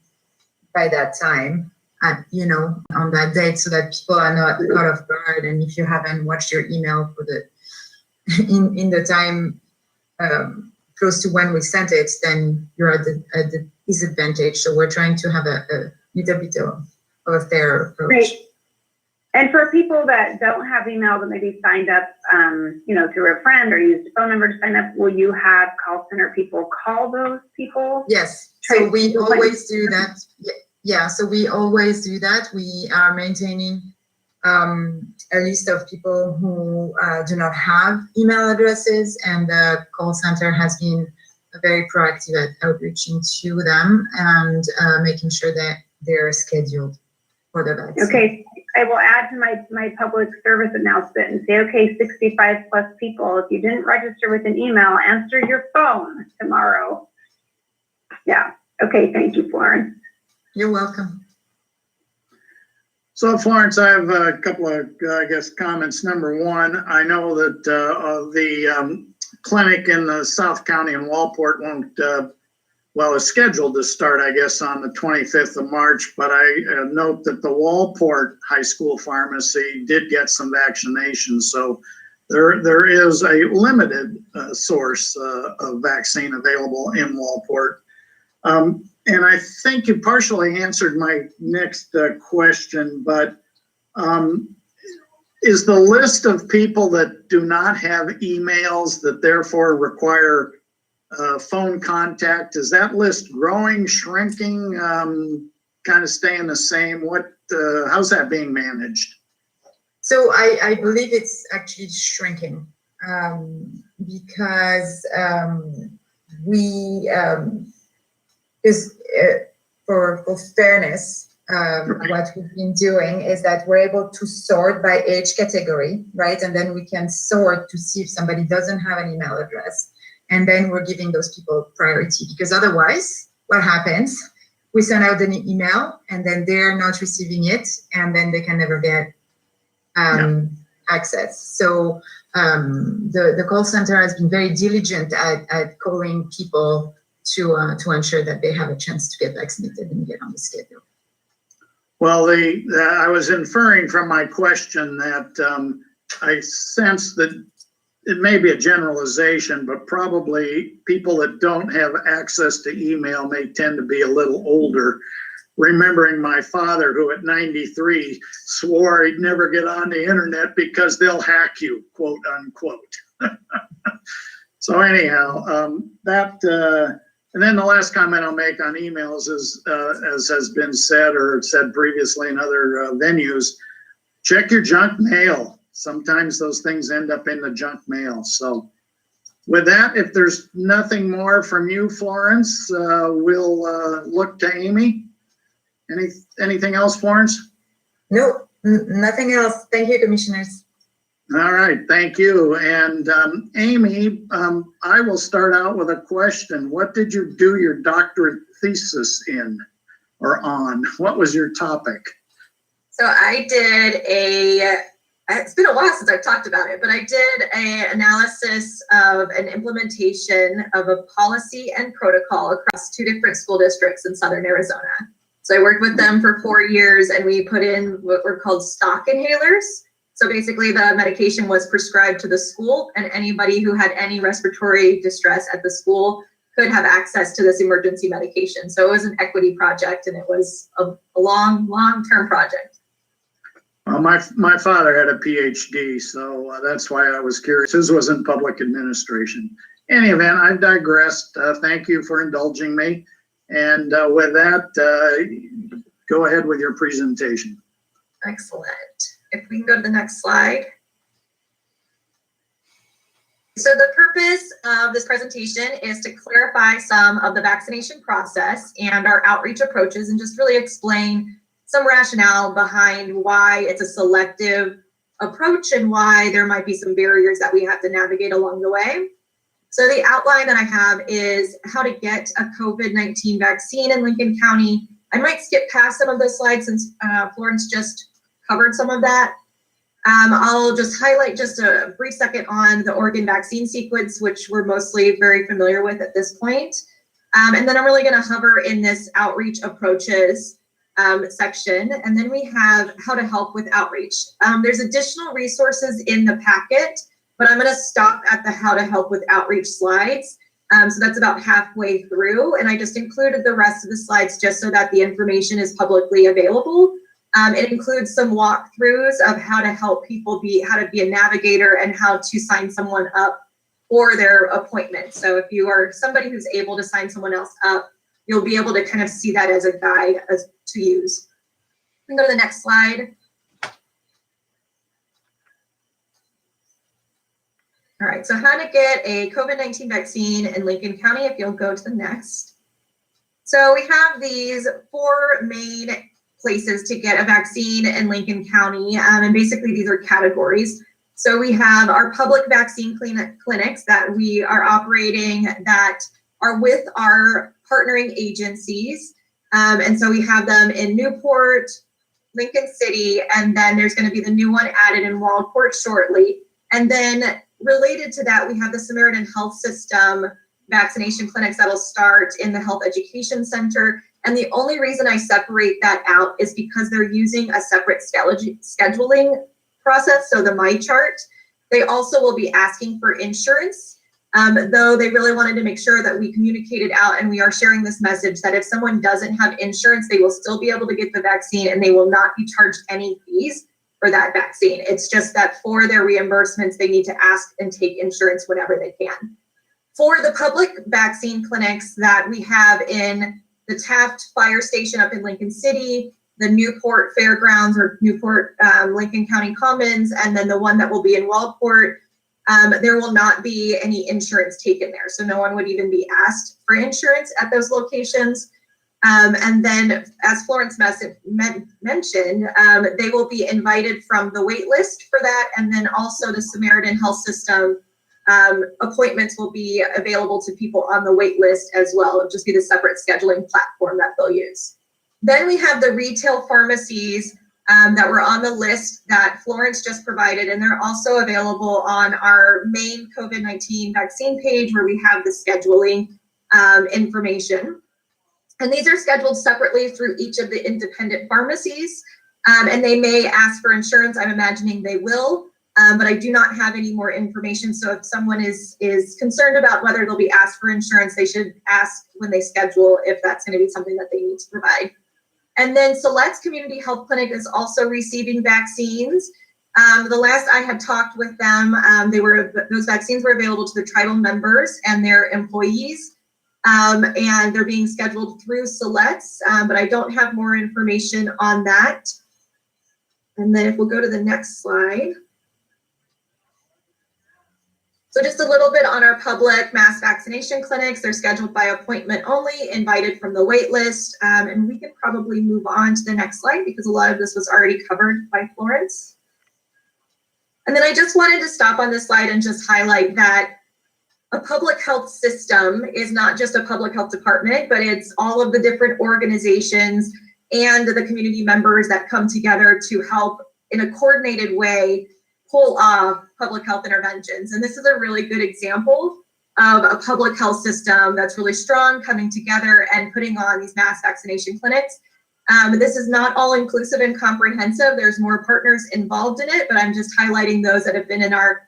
by that time, on that date, so that people are not caught off guard. And if you haven't watched your email for in the time close to when we sent it, then you're at the disadvantage. So we're trying to have a little bit of a fair approach. Great. And for people that don't have email that maybe signed up, through a friend or used a phone number to sign up, will you have call center people call those people? Yes, so we always do that. Yeah, so we always do that. We are maintaining a list of people who do not have email addresses, and the call center has been very proactive at outreaching to them and making sure that they're scheduled for the vaccine. Okay, I will add to my public service announcement and say, okay, 65 plus people, if you didn't register with an email, answer your phone tomorrow. Yeah, okay, thank you, Florence. You're welcome. So Florence, I have a couple of, comments. Number one, I know that the clinic in the South County in Walport won't, is scheduled to start, I guess, on the 25th of March, but I note that the Walport High School Pharmacy did get some vaccinations, so there is a limited source of vaccine available in Walport. And I think you partially answered my next question, but is the list of people that do not have emails that therefore require phone contact, is that list growing, shrinking, kind of staying the same? How's that being managed? So I believe it's actually shrinking because for fairness, what we've been doing is that we're able to sort by age category, right? And then we can sort to see if somebody doesn't have an email address. And then we're giving those people priority, because otherwise what happens, we send out an email and then they're not receiving it, and then they can never get access. So the call center has been very diligent at calling people to ensure that they have a chance to get vaccinated and get on the schedule. Well, I was inferring from my question that I sense that it may be a generalization, but probably people that don't have access to email may tend to be a little older. Remembering my father, who at 93 swore he'd never get on the internet because they'll hack you, quote unquote. So anyhow, and then the last comment I'll make on emails is, as has been said or said previously in other venues, check your junk mail. Sometimes those things end up in the junk mail. So with that, if there's nothing more from you, Florence, we'll look to Amy. Anything else, Florence? No, nothing else. Thank you, commissioners. All right, thank you. And Amy, I will start out with a question. What did you do your doctorate thesis in or on? What was your topic? So I did it's been a while since I've talked about it, but I did an analysis of an implementation of a policy and protocol across 2 different school districts in Southern Arizona. So I worked with them for 4 years, and we put in what were called stock inhalers. So basically the medication was prescribed to the school, and anybody who had any respiratory distress at the school could have access to this emergency medication. So it was an equity project, and it was a long-term project. Well, my father had a PhD, so that's why I was curious. His was in public administration. In any event, I've digressed. Thank you for indulging me. And with that, go ahead with your presentation. Excellent. If we can go to the next slide. So the purpose of this presentation is to clarify some of the vaccination process and our outreach approaches, and just really explain some rationale behind why it's a selective approach and why there might be some barriers that we have to navigate along the way. So the outline that I have is how to get a COVID-19 vaccine in Lincoln County. I might skip past some of those slides since Florence just covered some of that. I'll just highlight just a brief second on the Oregon vaccine sequence, which we're mostly very familiar with at this point. And then I'm really going to hover in this outreach approaches section. And then we have how to help with outreach. There's additional resources in the packet, but I'm going to stop at the how to help with outreach slides. So that's about halfway through. And I just included the rest of the slides just so that the information is publicly available. It includes some walkthroughs of how to help people how to be a navigator and how to sign someone up for their appointment. So if you are somebody who's able to sign someone else up, you'll be able to kind of see that as a guide to use. We can go to the next slide. All right, so how to get a COVID-19 vaccine in Lincoln County, if you'll go to the next. So we have these 4 main places to get a vaccine in Lincoln County, and basically these are categories. So we have our public vaccine clinics that we are operating that are with our partnering agencies. And so we have them in Newport, Lincoln City, and then there's going to be the new one added in Wildfire shortly. And then related to that, we have the Samaritan Health System vaccination clinics that'll start in the Health Education Center. And the only reason I separate that out is because they're using a separate scheduling process, so the MyChart. They also will be asking for insurance, though they really wanted to make sure that we communicated out, and we are sharing this message that if someone doesn't have insurance, they will still be able to get the vaccine and they will not be charged any fees for that vaccine. It's just that for their reimbursements, they need to ask and take insurance whenever they can. For the public vaccine clinics that we have in the Taft Fire Station up in Lincoln City, the Newport Fairgrounds or Newport Lincoln County Commons, and then the one that will be in Waldport, there will not be any insurance taken there. So no one would even be asked for insurance at those locations. And then, as Florence mentioned, they will be invited from the wait list for that. And then also the Samaritan Health System appointments will be available to people on the wait list as well. It'll just be the separate scheduling platform that they'll use. Then we have the retail pharmacies that were on the list that Florence just provided, and they're also available on our main COVID-19 vaccine page where we have the scheduling information. And these are scheduled separately through each of the independent pharmacies, and they may ask for insurance. I'm imagining they will, but I do not have any more information. So if someone is concerned about whether they'll be asked for insurance, they should ask when they schedule if that's going to be something that they need to provide. And then Select's Community Health Clinic is also receiving vaccines. The last I had talked with them, those vaccines were available to the tribal members and their employees. And they're being scheduled through Select's, but I don't have more information on that. And then if we'll go to the next slide. So just a little bit on our public mass vaccination clinics. They're scheduled by appointment only, invited from the wait list. And we can probably move on to the next slide because a lot of this was already covered by Florence. And then I just wanted to stop on this slide and just highlight that a public health system is not just a public health department, but it's all of the different organizations and the community members that come together to help in a coordinated way pull off public health interventions. And this is a really good example of a public health system that's really strong, coming together and putting on these mass vaccination clinics. This is not all inclusive and comprehensive. There's more partners involved in it, but I'm just highlighting those that have been in our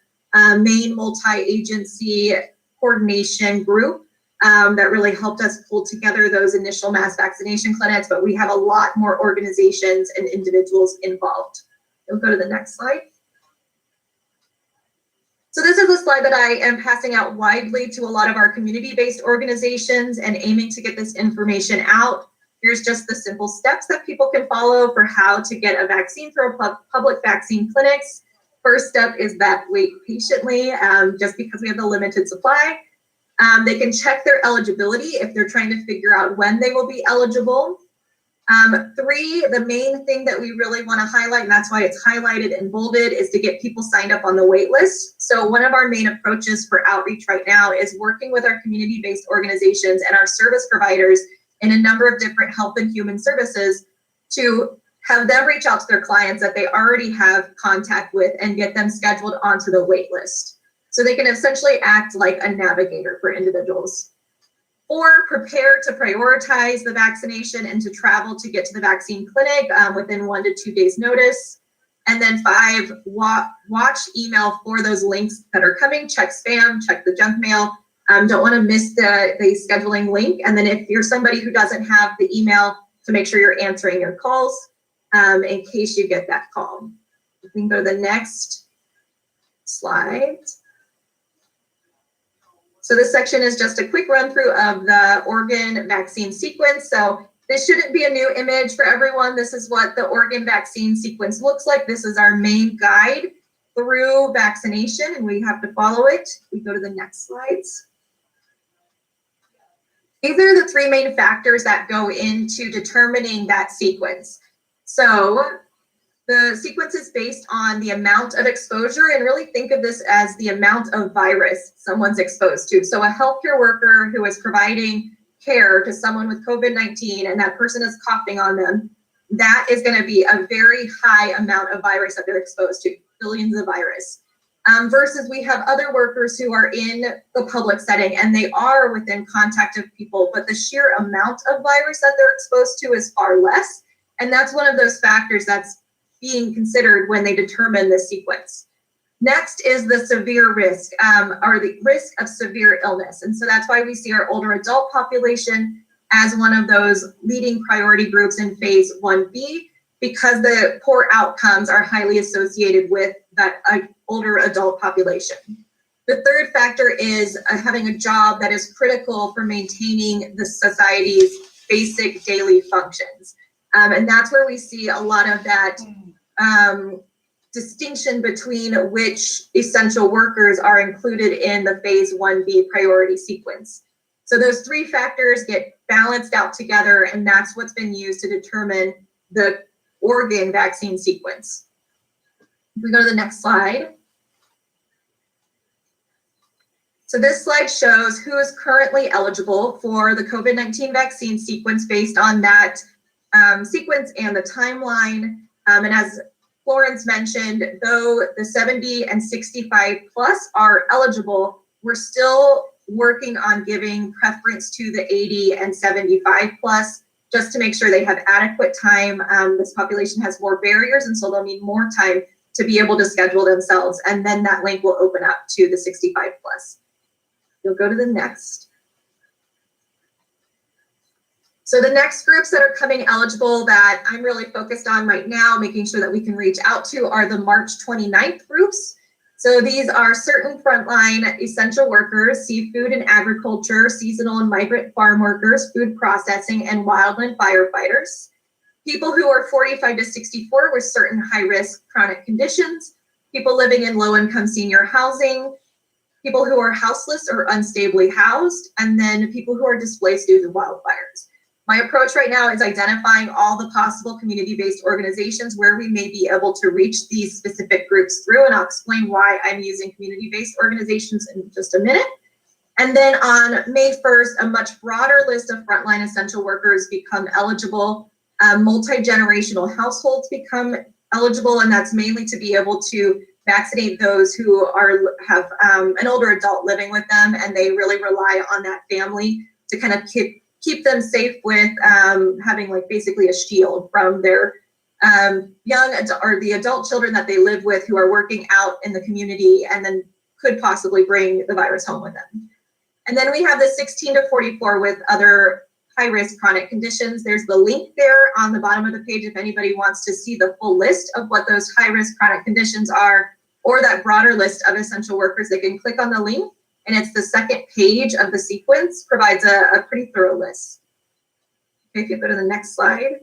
main multi-agency coordination group that really helped us pull together those initial mass vaccination clinics, but we have a lot more organizations and individuals involved. We'll go to the next slide. So this is a slide that I am passing out widely to a lot of our community-based organizations and aiming to get this information out. Here's just the simple steps that people can follow for how to get a vaccine through public vaccine clinics. First step is that wait patiently, just because we have the limited supply. They can check their eligibility if they're trying to figure out when they will be eligible. 3, the main thing that we really want to highlight, and that's why it's highlighted and bolded, is to get people signed up on the wait list. So one of our main approaches for outreach right now is working with our community-based organizations and our service providers in a number of different health and human services to have them reach out to their clients that they already have contact with and get them scheduled onto the wait list. So they can essentially act like a navigator for individuals. 4, prepare to prioritize the vaccination and to travel to get to the vaccine clinic within 1 to 2 days notice. And then 5, watch email for those links that are coming, check spam, check the junk mail. Don't want to miss the scheduling link. And then if you're somebody who doesn't have the email, to make sure you're answering your calls. in case you get that call. We can go to the next slide. So this section is just a quick run through of the Oregon vaccine sequence. So this shouldn't be a new image for everyone. This is what the Oregon vaccine sequence looks like. This is our main guide through vaccination, and we have to follow it. We go to the next slides. These are the three main factors that go into determining that sequence. So the sequence is based on the amount of exposure, and really think of this as the amount of virus someone's exposed to. So a healthcare worker who is providing care to someone with COVID-19 and that person is coughing on them, that is going to be a very high amount of virus that they're exposed to, billions of virus. Versus we have other workers who are in the public setting and they are within contact of people, but the sheer amount of virus that they're exposed to is far less. And that's one of those factors that's being considered when they determine the sequence. Next is the severe risk, or the risk of severe illness. And so that's why we see our older adult population as one of those leading priority groups in phase 1B, because the poor outcomes are highly associated with that older adult population. The third factor is having a job that is critical for maintaining the society's basic daily functions. And that's where we see a lot of that distinction between which essential workers are included in the phase 1B priority sequence. So those three factors get balanced out together, and that's what's been used to determine the Oregon vaccine sequence. If we go to the next slide. So this slide shows who is currently eligible for the COVID-19 vaccine sequence based on that sequence and the timeline. And as Florence mentioned, though the 70 and 65 plus are eligible, we're still working on giving preference to the 80 and 75 plus, just to make sure they have adequate time. This population has more barriers, and so they'll need more time to be able to schedule themselves. And then that link will open up to the 65 plus. You'll go to the next. So the next groups that are coming eligible that I'm really focused on right now, making sure that we can reach out to, are the March 29th groups. So these are certain frontline essential workers, seafood and agriculture, seasonal and migrant farm workers, food processing, and wildland firefighters. People who are 45 to 64 with certain high-risk chronic conditions, people living in low-income senior housing, people who are houseless or unstably housed, and then people who are displaced due to wildfires. My approach right now is identifying all the possible community-based organizations where we may be able to reach these specific groups through, and I'll explain why I'm using community-based organizations in just a minute. And then on May 1st, a much broader list of frontline essential workers become eligible. Multi-generational households become eligible, and that's mainly to be able to vaccinate those who have an older adult living with them, and they really rely on that family to kind of keep them safe with having like basically a shield from their the adult children that they live with who are working out in the community and then could possibly bring the virus home with them. And then we have the 16 to 44 with other high-risk chronic conditions. There's the link there on the bottom of the page if anybody wants to see the full list of what those high-risk chronic conditions are, or that broader list of essential workers. They can click on the link, and it's the second page of the sequence, provides a pretty thorough list. Okay, if you go to the next slide.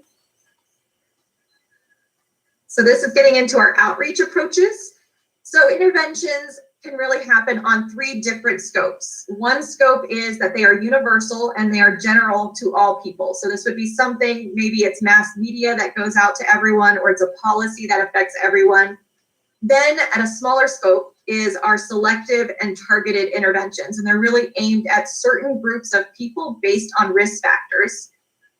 So this is getting into our outreach approaches. So interventions can really happen on three different scopes. One scope is that they are universal and they are general to all people. So this would be something, maybe it's mass media that goes out to everyone, or it's a policy that affects everyone. Then at a smaller scope is our selective and targeted interventions, and they're really aimed at certain groups of people based on risk factors.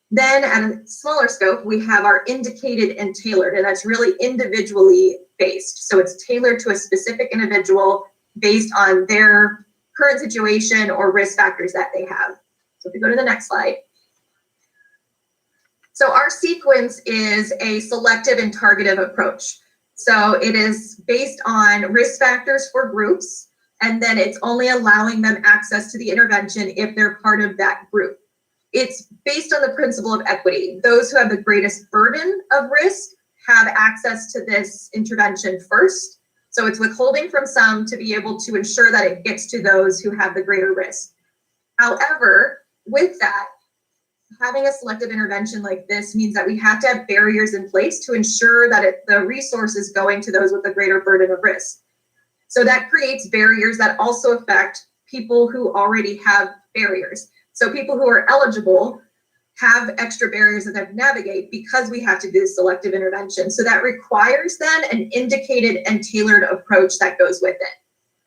Then at a smaller scope, we have our indicated and tailored, and that's really individually based. So it's tailored to a specific individual based on their current situation or risk factors that they have. So if we go to the next slide. So our sequence is a selective and targeted approach. So it is based on risk factors for groups, and then it's only allowing them access to the intervention if they're part of that group. it's based on the principle of equity. Those who have the greatest burden of risk have access to this intervention first. So it's withholding from some to be able to ensure that it gets to those who have the greater risk. However, with that, having a selective intervention like this means that we have to have barriers in place to ensure that the resource is going to those with the greater burden of risk. So that creates barriers that also affect people who already have barriers. So people who are eligible have extra barriers that they have to navigate because we have to do selective intervention. So that requires then an indicated and tailored approach that goes with it.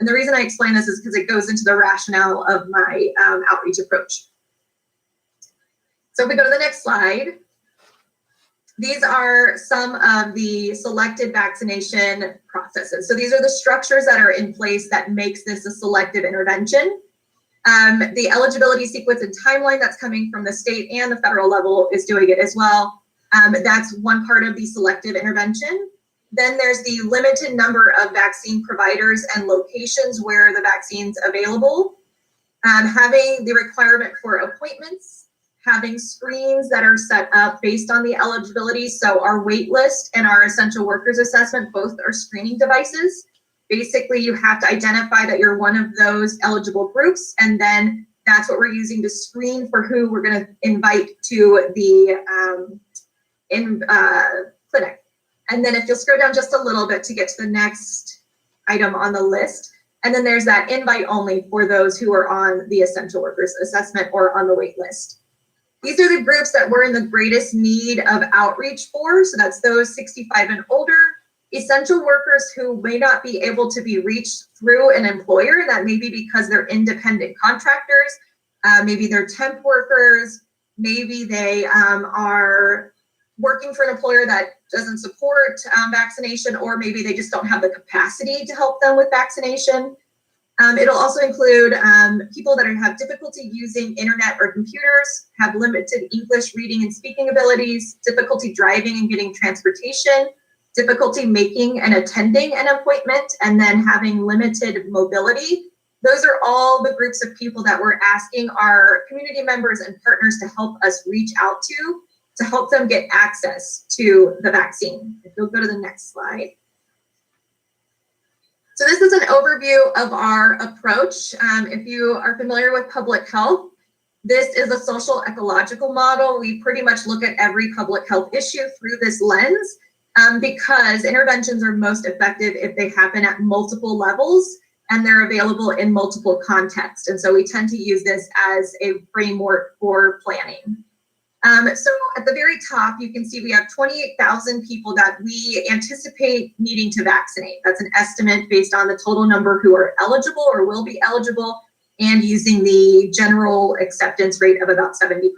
And the reason I explain this is because it goes into the rationale of my outreach approach. So if we go to the next slide, these are some of the selected vaccination processes. So these are the structures that are in place that makes this a selective intervention. The eligibility sequence and timeline that's coming from the state and the federal level is doing it as well. That's one part of the selective intervention. Then there's the limited number of vaccine providers and locations where the vaccine's available. Having the requirement for appointments, having screens that are set up based on the eligibility. So our wait list and our essential workers assessment, both are screening devices. Basically, you have to identify that you're one of those eligible groups, and then that's what we're using to screen for who we're going to invite to the clinic. And then if you'll scroll down just a little bit to get to the next item on the list, and then there's that invite only for those who are on the essential workers assessment or on the wait list. These are the groups that we're in the greatest need of outreach for. So that's those 65 and older, essential workers who may not be able to be reached through an employer. That may be because they're independent contractors, maybe they're temp workers, maybe they are working for an employer that doesn't support vaccination, or maybe they just don't have the capacity to help them with vaccination. It'll also include people that have difficulty using internet or computers, have limited English reading and speaking abilities, difficulty driving and getting transportation, difficulty making and attending an appointment, and then having limited mobility. Those are all the groups of people that we're asking our community members and partners to help us reach out to help them get access to the vaccine. If you'll go to the next slide. So this is an overview of our approach. If you are familiar with public health, this is a social ecological model. We pretty much look at every public health issue through this lens because interventions are most effective if they happen at multiple levels and they're available in multiple contexts. And so we tend to use this as a framework for planning. So at the very top, you can see we have 28,000 people that we anticipate needing to vaccinate. That's an estimate based on the total number who are eligible or will be eligible and using the general acceptance rate of about 70%.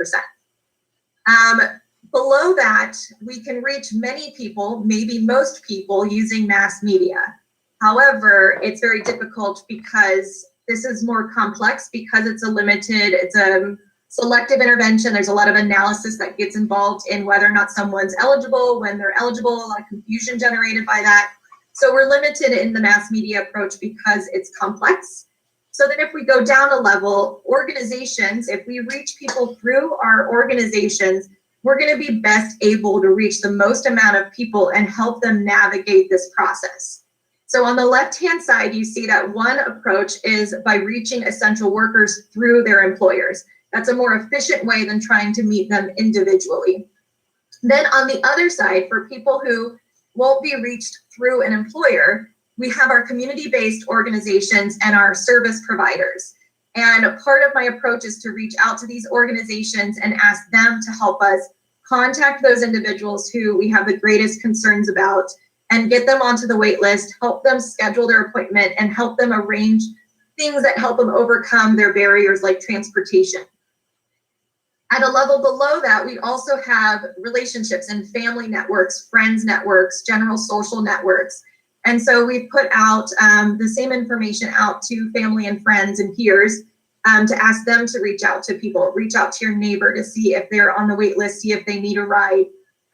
Below that, we can reach many people, maybe most people, using mass media. However, it's very difficult because this is more complex because it's a selective intervention. There's a lot of analysis that gets involved in whether or not someone's eligible, when they're eligible, a lot of confusion generated by that. So we're limited in the mass media approach because it's complex. So then if we go down a level, organizations, if we reach people through our organizations, we're going to be best able to reach the most amount of people and help them navigate this process. So on the left-hand side, you see that one approach is by reaching essential workers through their employers. That's a more efficient way than trying to meet them individually. Then on the other side, for people who won't be reached through an employer, we have our community-based organizations and our service providers. And part of my approach is to reach out to these organizations and ask them to help us contact those individuals who we have the greatest concerns about and get them onto the wait list, help them schedule their appointment, and help them arrange things that help them overcome their barriers like transportation. At a level below that, we also have relationships and family networks, friends networks, general social networks. And so we've put out the same information out to family and friends and peers to ask them to reach out to people, reach out to your neighbor to see if they're on the wait list, see if they need a ride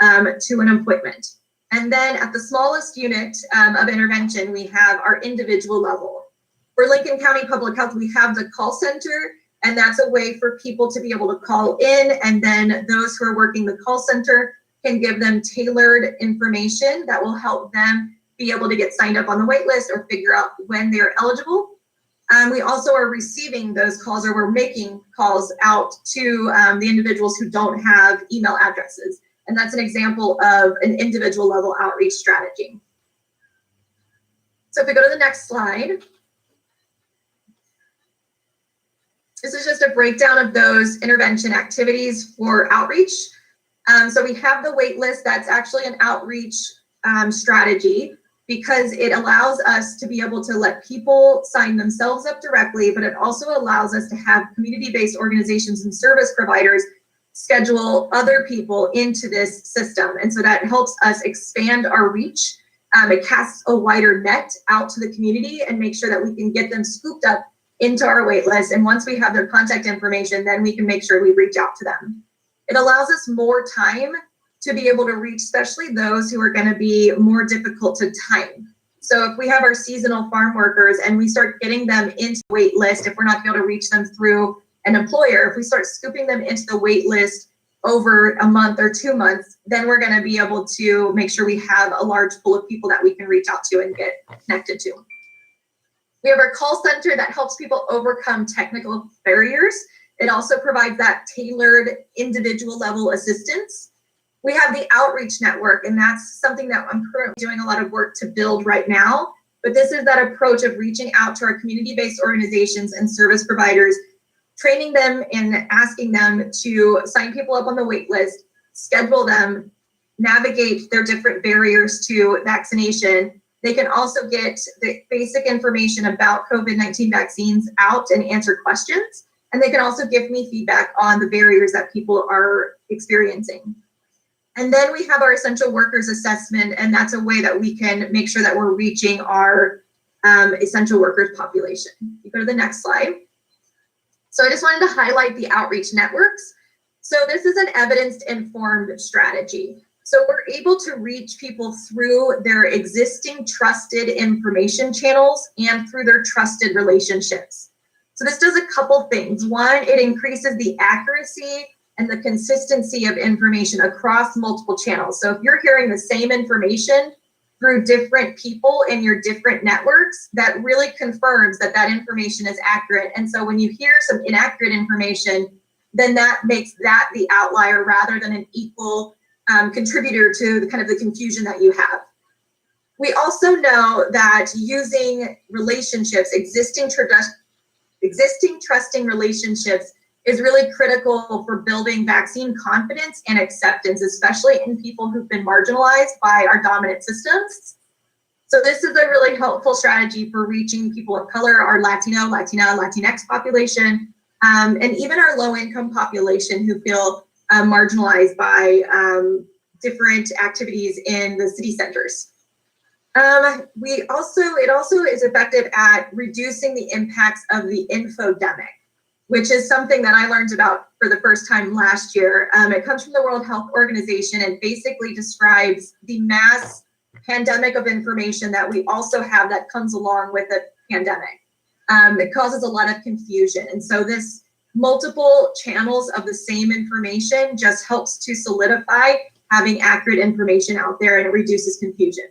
to an appointment. And then at the smallest unit of intervention, we have our individual level. For Lincoln County Public Health, we have the call center, And that's a way for people to be able to call in, and then those who are working the call center can give them tailored information that will help them be able to get signed up on the wait list or figure out when they're eligible. We also are receiving those calls, or we're making calls out to the individuals who don't have email addresses. And that's an example of an individual level outreach strategy. So if we go to the next slide, this is just a breakdown of those intervention activities for outreach. So we have the wait list. That's actually an outreach strategy, because it allows us to be able to let people sign themselves up directly, but it also allows us to have community-based organizations and service providers schedule other people into this system. And so that helps us expand our reach. It casts a wider net out to the community and make sure that we can get them scooped up into our wait list. And once we have their contact information, then we can make sure we reach out to them. It allows us more time to be able to reach, especially those who are going to be more difficult to time. So if we have our seasonal farm workers and we start getting them into the wait list, if we're not able to reach them through an employer, if we start scooping them into the wait list over a month or 2 months, then we're going to be able to make sure we have a large pool of people that we can reach out to and get connected to. We have our call center that helps people overcome technical barriers. It also provides that tailored individual level assistance. We have the outreach network, and that's something that I'm currently doing a lot of work to build right now. But this is that approach of reaching out to our community-based organizations and service providers, training them and asking them to sign people up on the wait list, schedule them, navigate their different barriers to vaccination. They can also get the basic information about COVID-19 vaccines out and answer questions. And they can also give me feedback on the barriers that people are experiencing. And then we have our essential workers assessment, and that's a way that we can make sure that we're reaching our essential workers population. You go to the next slide. So I just wanted to highlight the outreach networks. So this is an evidence-informed strategy. So we're able to reach people through their existing trusted information channels and through their trusted relationships. So this does a couple things. One, it increases the accuracy and the consistency of information across multiple channels. So if you're hearing the same information through different people in your different networks, that really confirms that that information is accurate. And so when you hear some inaccurate information, then that makes that the outlier rather than an equal contributor to the kind of the confusion that you have. We also know that using relationships, existing trusting relationships, is really critical for building vaccine confidence and acceptance, especially in people who've been marginalized by our dominant systems. So this is a really helpful strategy for reaching people of color, our Latino, Latina, Latinx population, and even our low-income population who feel marginalized by different activities in the city centers. It also is effective at reducing the impacts of the infodemic, which is something that I learned about for the first time last year. It comes from the World Health Organization and basically describes the mass pandemic of information that we also have that comes along with a pandemic. It causes a lot of confusion. And so this multiple channels of the same information just helps to solidify having accurate information out there, and it reduces confusion.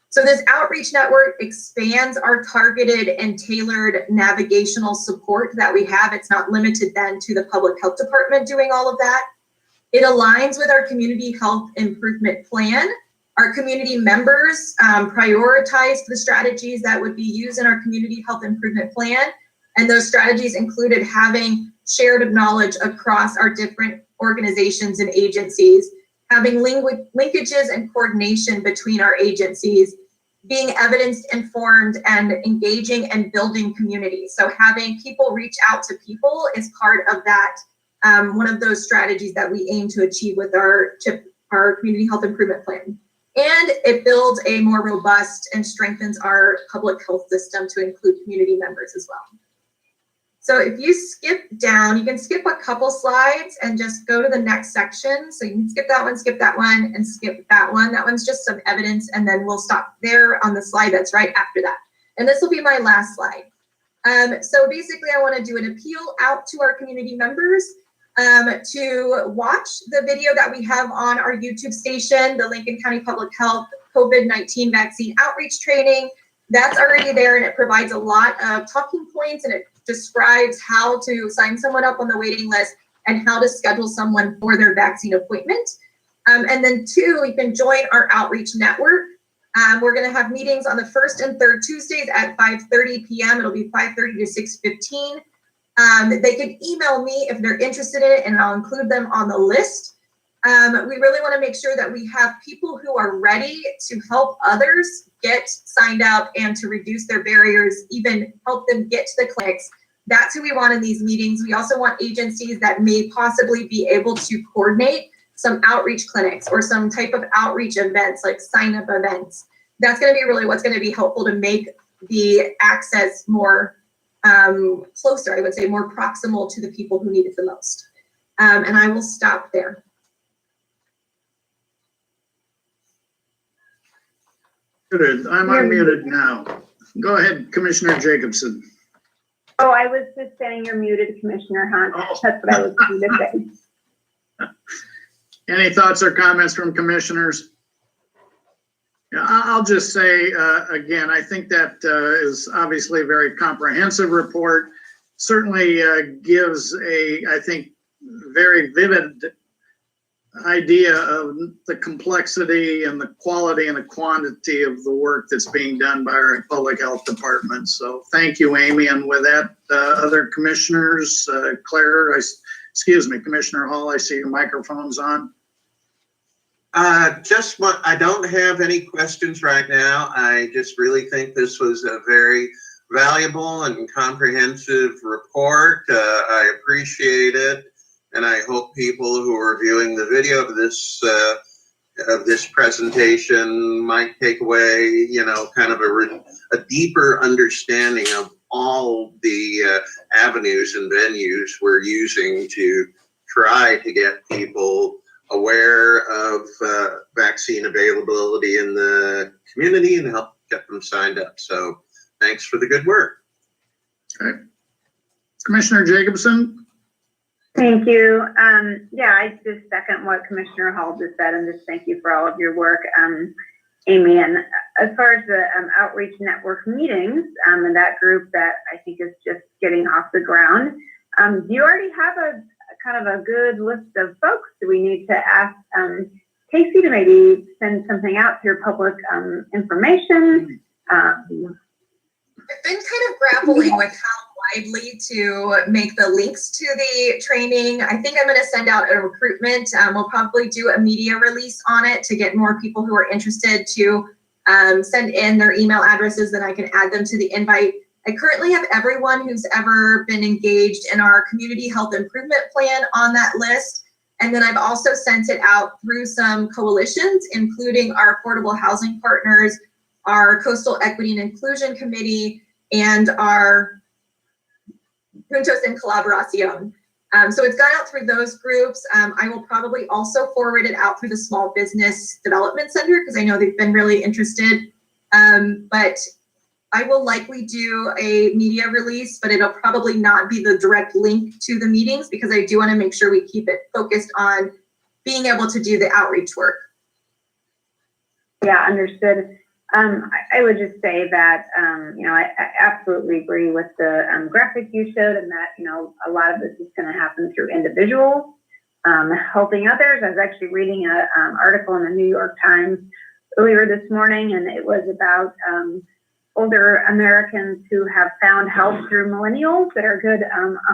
So this outreach network expands our targeted and tailored navigational support that we have. It's not limited then to the public health department doing all of that. It aligns with our community health improvement plan. Our community members prioritized the strategies that would be used in our community health improvement plan. And those strategies included having shared knowledge across our different organizations and agencies, having linkages and coordination between our agencies, being evidence-informed and engaging and building communities. So having people reach out to people is part of that, one of those strategies that we aim to achieve with our community health improvement plan. And it builds a more robust and strengthens our public health system to include community members as well. So if you skip down, you can skip a couple slides and just go to the next section. So you can skip that one, and skip that one. That one's just some evidence, and then we'll stop there on the slide that's right after that. And this will be my last slide. So basically, I want to do an appeal out to our community members to watch the video that we have on our YouTube station, the Lincoln County Public Health COVID-19 vaccine outreach training. That's already there, and it provides a lot of talking points, and it describes how to sign someone up on the waiting list and how to schedule someone for their vaccine appointment. And then 2, you can join our outreach network. We're going to have meetings on the 1st and 3rd Tuesdays at 5:30 p.m. It'll be 5:30 to 6:15. They can email me if they're interested in it, and I'll include them on the list. We really want to make sure that we have people who are ready to help others get signed up and to reduce their barriers, even help them get to the clinics. That's who we want in these meetings. We also want agencies that may possibly be able to coordinate some outreach clinics or some type of outreach events, like sign-up events. That's going to be really what's going to be helpful to make the access more closer, I would say, more proximal to the people who need it the most. And I will stop there. Good. I'm unmuted now. Go ahead, Commissioner Jacobson. Oh, I was just saying you're muted, Commissioner Hunt. That's what I was going to say. Any thoughts or comments from commissioners? Yeah, I'll just say, again, I think that is obviously a very comprehensive report. Certainly gives a, I think, very vivid idea of the complexity and the quality and the quantity of the work that's being done by our public health department. So thank you, Amy. And with that, other commissioners, Claire, excuse me, Commissioner Hall, I see your microphone's on. I don't have any questions right now. I just really think this was a very valuable and comprehensive report. I appreciate it, and I hope people who are viewing the video of this presentation might take away, you know, kind of a deeper understanding of all the avenues and venues we're using to try to get people aware of vaccine availability in the community and help get them signed up. So thanks for the good work. Okay. Commissioner Jacobson? Thank you. Yeah, I just second what Commissioner Hall just said, and just thank you for all of your work, Amy. And as far as the outreach network meetings and that group that I think is just getting off the ground, do you already have a kind of a good list of folks? Do we need to ask Casey to maybe send something out through public information? I've been kind of grappling with how widely to make the links to the training. I think I'm going to send out a recruitment. We'll probably do a media release on it to get more people who are interested to send in their email addresses, then I can add them to the invite. I currently have everyone who's ever been engaged in our community health improvement plan on that list. And then I've also sent it out through some coalitions, including our affordable housing partners, our Coastal Equity and Inclusion Committee, and our Juntos en Colaboración. So it's gone out through those groups. I will probably also forward it out through the Small Business Development Center because I know they've been really interested. But I will likely do a media release, but it'll probably not be the direct link to the meetings because I do want to make sure we keep it focused on being able to do the outreach work. Yeah, understood. I would just say that, you know, I absolutely agree with the graphic you showed, and that, you know, a lot of this is going to happen through individuals helping others. I was actually reading an article in the New York Times earlier this morning, and it was about older Americans who have found help through millennials that are good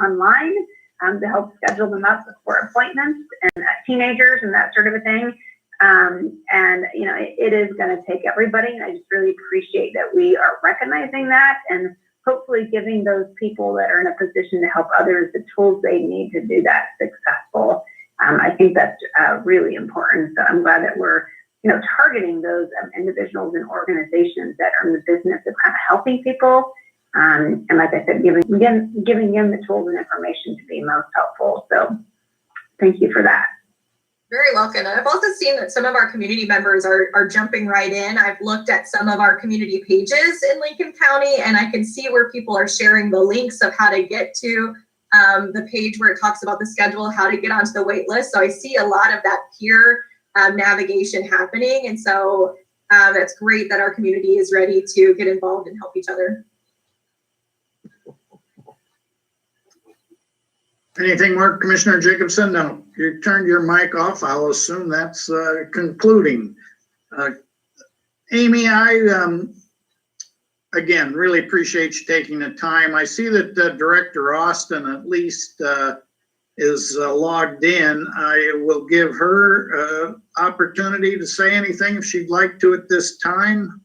online to help schedule them up for appointments, and teenagers and that sort of a thing. And, you know, it is going to take everybody. And I just really appreciate that we are recognizing that and hopefully giving those people that are in a position to help others the tools they need to do that successful. I think that's really important. So I'm glad that we're, you know, targeting those individuals and organizations that are in the business of kind of helping people. And like I said, giving them the tools and information to be most helpful. So thank you for that. Very welcome. And I've also seen that some of our community members are jumping right in. I've looked at some of our community pages in Lincoln County, and I can see where people are sharing the links of how to get to the page where it talks about the schedule, how to get onto the wait list. So I see a lot of that peer navigation happening. And so that's great that our community is ready to get involved and help each other. Anything more, Commissioner Jacobson? No, you turned your mic off. I'll assume that's concluding. Amy, I again really appreciate you taking the time. I see that Director Austin at least is logged in. I will give her opportunity to say anything if she'd like to at this time.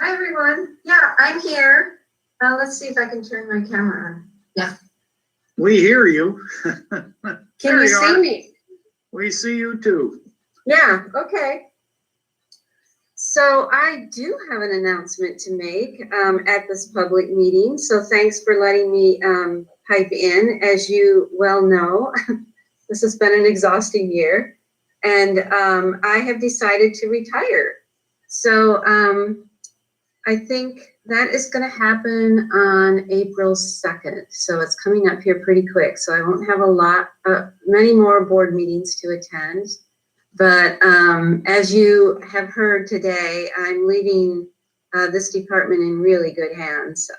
Hi, everyone. Yeah, I'm here. Let's see if I can turn my camera on. Yeah. We hear you. Can you see me? We see you too. Yeah, okay. So I do have an announcement to make at this public meeting. So thanks for letting me pipe in. As you well know, this has been an exhausting year, and I have decided to retire. So I think that is going to happen on April 2nd. So it's coming up here pretty quick. So I won't have many more board meetings to attend. But as you have heard today, I'm leaving this department in really good hands.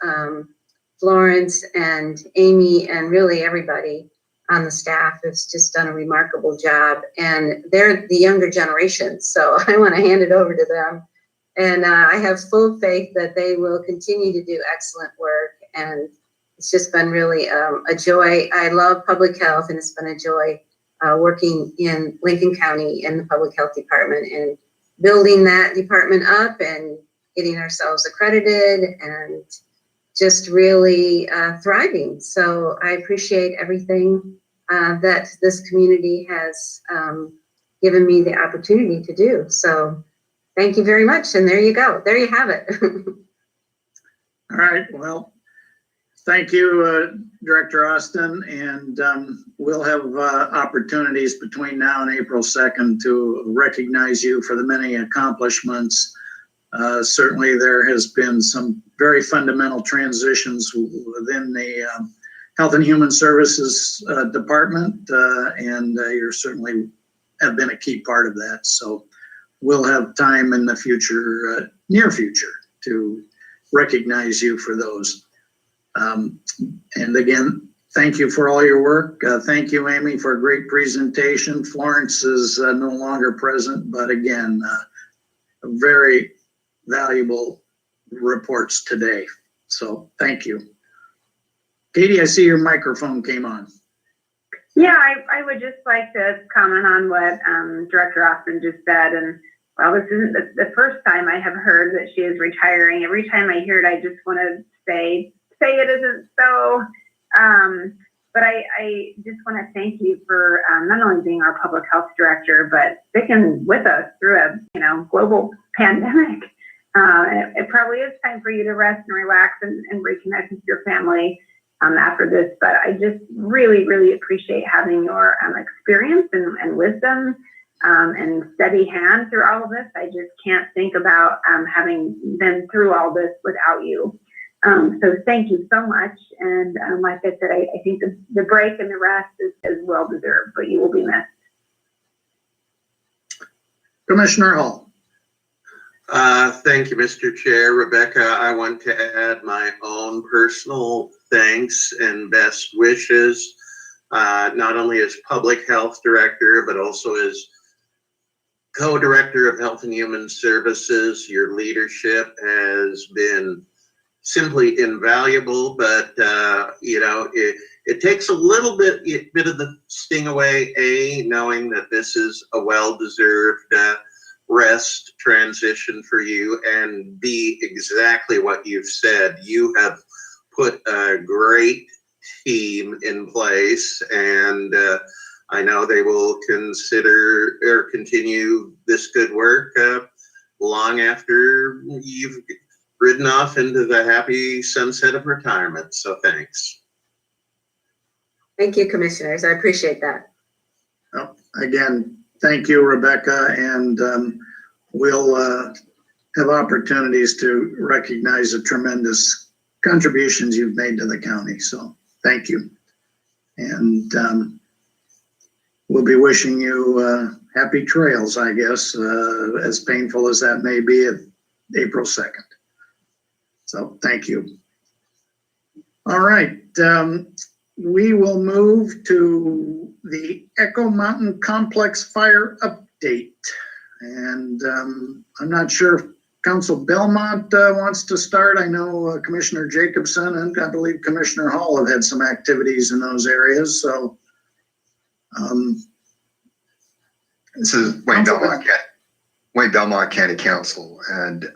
Florence and Amy and really everybody on the staff has just done a remarkable job. And they're the younger generation. So I want to hand it over to them. And I have full faith that they will continue to do excellent work. And it's just been really a joy. I love public health, and it's been a joy working in Lincoln County in the public health department and building that department up and getting ourselves accredited and just really thriving. So I appreciate everything that this community has given me the opportunity to do. So thank you very much. And there you go. There you have it. All right. Well, thank you, Director Austin. And we'll have opportunities between now and April 2nd to recognize you for the many accomplishments. Certainly there has been some very fundamental transitions within the Health and Human Services Department. And you're certainly have been a key part of that. So we'll have time in the future, near future, to recognize you for those. And again, thank you for all your work. Thank you, Amy, for a great presentation. Florence is no longer present, but again, very valuable reports today. So thank you. Katie, I see your microphone came on. Yeah, I would just like to comment on what Director Austin just said. And well, this isn't the first time I have heard that she is retiring. Every time I hear it, I just want to say it isn't so. But I just want to thank you for not only being our public health director, but sticking with us through a global pandemic. And it probably is time for you to rest and relax and reconnect with your family after this. But I just really, really appreciate having your experience and wisdom and steady hand through all of this. I just can't think about having been through all this without you. So thank you so much. And like I said, I think the break and the rest is well deserved, but you will be missed. Commissioner Hall. Thank you, Mr. Chair. Rebecca, I want to add my own personal thanks and best wishes, not only as Public Health Director, but also as Co-Director of Health and Human Services. Your leadership has been simply invaluable, but it takes a little bit of the sting away, knowing that this is a well-deserved rest transition for you, and B, exactly what you've said. You have put a great team in place, and I know they will consider or continue this good work long after you've ridden off into the happy sunset of retirement. So thanks. Thank you, commissioners. I appreciate that. again, thank you, Rebecca, and we'll have opportunities to recognize the tremendous contributions you've made to the county. So thank you. And we'll be wishing you happy trails, I guess, as painful as that may be, at April 2nd. So thank you. All right. We will move to the Echo Mountain Complex Fire update. And I'm not sure if Council Belmont wants to start. I know Commissioner Jacobson and I believe Commissioner Hall have had some activities in those areas. So this is Wayne Belmont County Council, and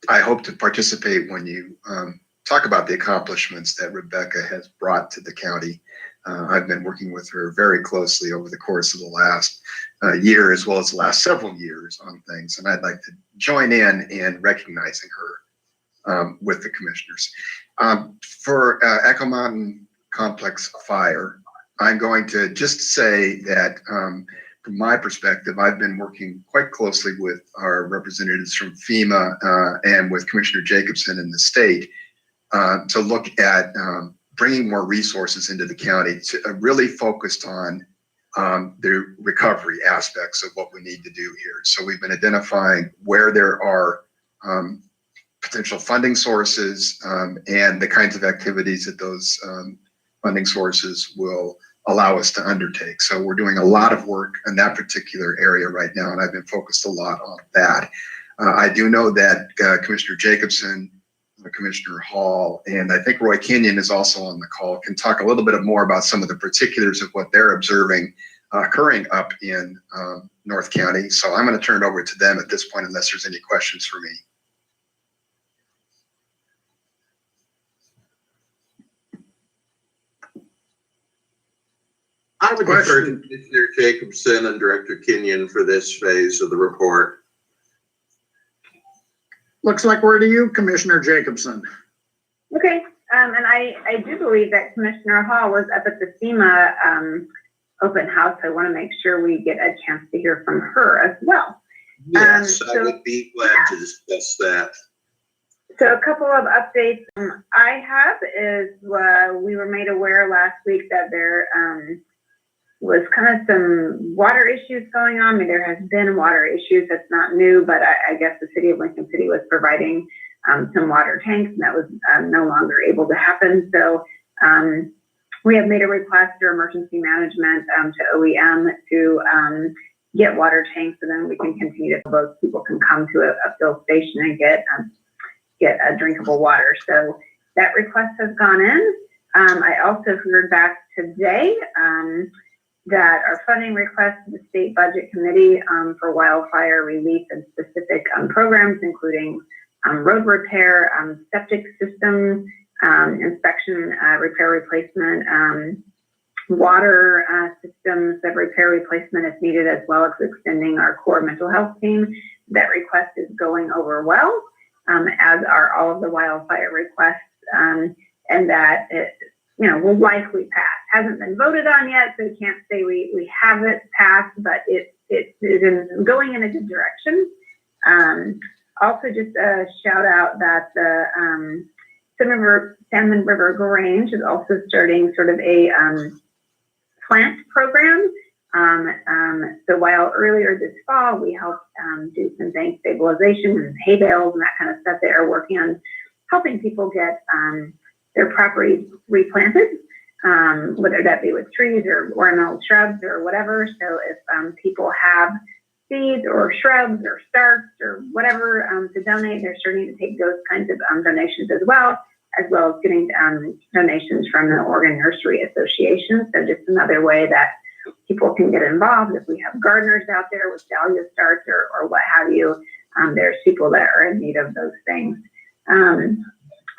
I hope to participate when you talk about the accomplishments that Rebecca has brought to the county. I've been working with her very closely over the course of the last year, as well as the last several years, on things, and I'd like to join in recognizing her with the commissioners. For Echo Mountain Complex Fire, I'm going to just say that from my perspective, I've been working quite closely with our representatives from FEMA and with Commissioner Jacobson in the state to look at bringing more resources into the county, to really focused on the recovery aspects of what we need to do here. So we've been identifying where there are potential funding sources and the kinds of activities that those funding sources will allow us to undertake. So we're doing a lot of work in that particular area right now, and I've been focused a lot on that. I do know that Commissioner Jacobson, Commissioner Hall, and I think Roy Kenyon is also on the call, can talk a little bit more about some of the particulars of what they're observing occurring up in North County. So I'm going to turn it over to them at this point, unless there's any questions for me. I would defer to Commissioner Jacobson and Director Kenyon for this phase of the report. looks like we're to you, Commissioner Jacobson. Okay, and I do believe that Commissioner Hall was up at the FEMA open house. I want to make sure we get a chance to hear from her as well. Yes, I would be glad to discuss that. So a couple of updates I have is we were made aware last week that there was kind of some water issues going on. I mean, there has been water issues. That's not new, but I guess the city of Lincoln City was providing some water tanks, and that was no longer able to happen. So we have made a request through emergency management to OEM to get water tanks, so then we can continue to, those people can come to a fill station and get a drinkable water. So that request has gone in. I also heard back today that our funding request to the state budget committee for wildfire relief and specific programs, including road repair, septic system inspection, repair replacement, water systems of repair replacement if needed, as well as extending our core mental health team. That request is going over well, as are all of the wildfire requests, and that it, will likely pass. Hasn't been voted on yet, so can't say we have it passed, but it is going in a good direction. Also, just a shout out that the Salmon River Grange is also starting sort of a plant program. So while earlier this fall we helped do some bank stabilization and hay bales and that kind of stuff, they are working on helping people get their properties replanted, whether that be with trees or ornamental shrubs or whatever. So if people have seeds or shrubs or starts or whatever to donate, they're starting to take those kinds of donations as well as getting donations from the Oregon Nursery Association. So just another way that people can get involved. If we have gardeners out there with dahlia starts or what have you, there's people that are in need of those things.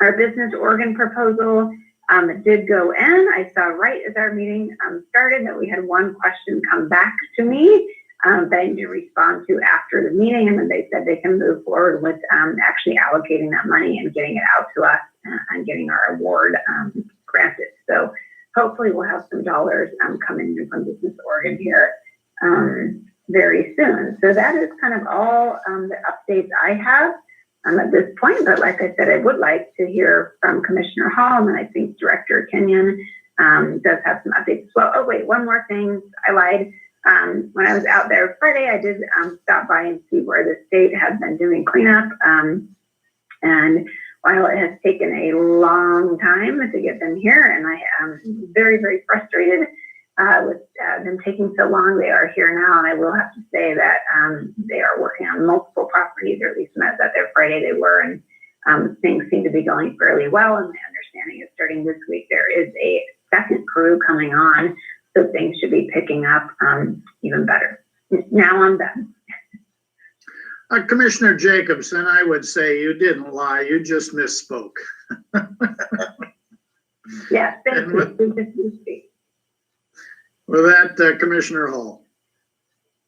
Our business organ proposal did go in. I saw right as our meeting started that we had one question come back to me that I need to respond to after the meeting, and then they said they can move forward with actually allocating that money and getting it out to us and getting our award granted. So hopefully we'll have some dollars coming in from Business Oregon here very soon. So that is kind of all the updates I have at this point. But like I said, I would like to hear from Commissioner Hall, and I think Director Kenyon does have some updates as well. Oh, wait, one more thing. I lied. When I was out there Friday, I did stop by and see where the state has been doing cleanup. And while it has taken a long time to get them here, and I am very, very frustrated with them taking so long, they are here now. And I will have to say that they are working on multiple properties, or at least when I was out there Friday, they were, and things seem to be going fairly well. And my understanding is starting this week, there is a second crew coming on, so things should be picking up even better. Now I'm done. Commissioner Jacobson, I would say you didn't lie, you just misspoke. Yes, thank And you. With that, Commissioner Hall.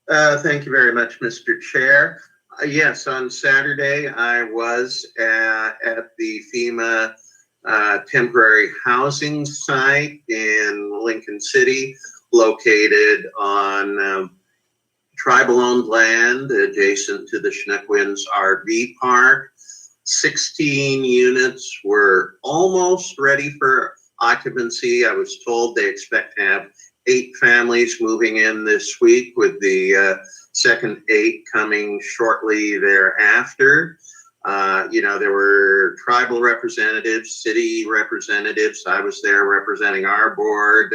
Thank you very much, Mr. Chair. Yes, on Saturday, I was at the FEMA temporary housing site in Lincoln City, located on tribal-owned land adjacent to the Chinookwids RV park. 16 units were almost ready for occupancy. I was told they expect to have 8 families moving in this week, with the second 8 coming shortly thereafter. There were tribal representatives, city representatives. I was there representing our board,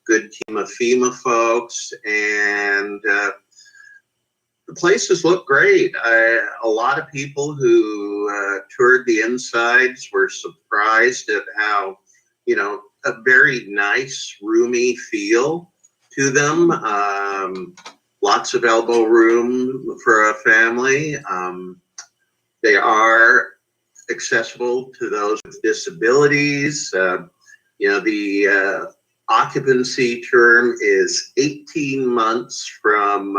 good team of FEMA folks, and the places look great. A lot of people who toured the insides were surprised at how, a very nice, roomy feel to them. Lots of elbow room for a family. They are accessible to those with disabilities. The occupancy term is 18 months from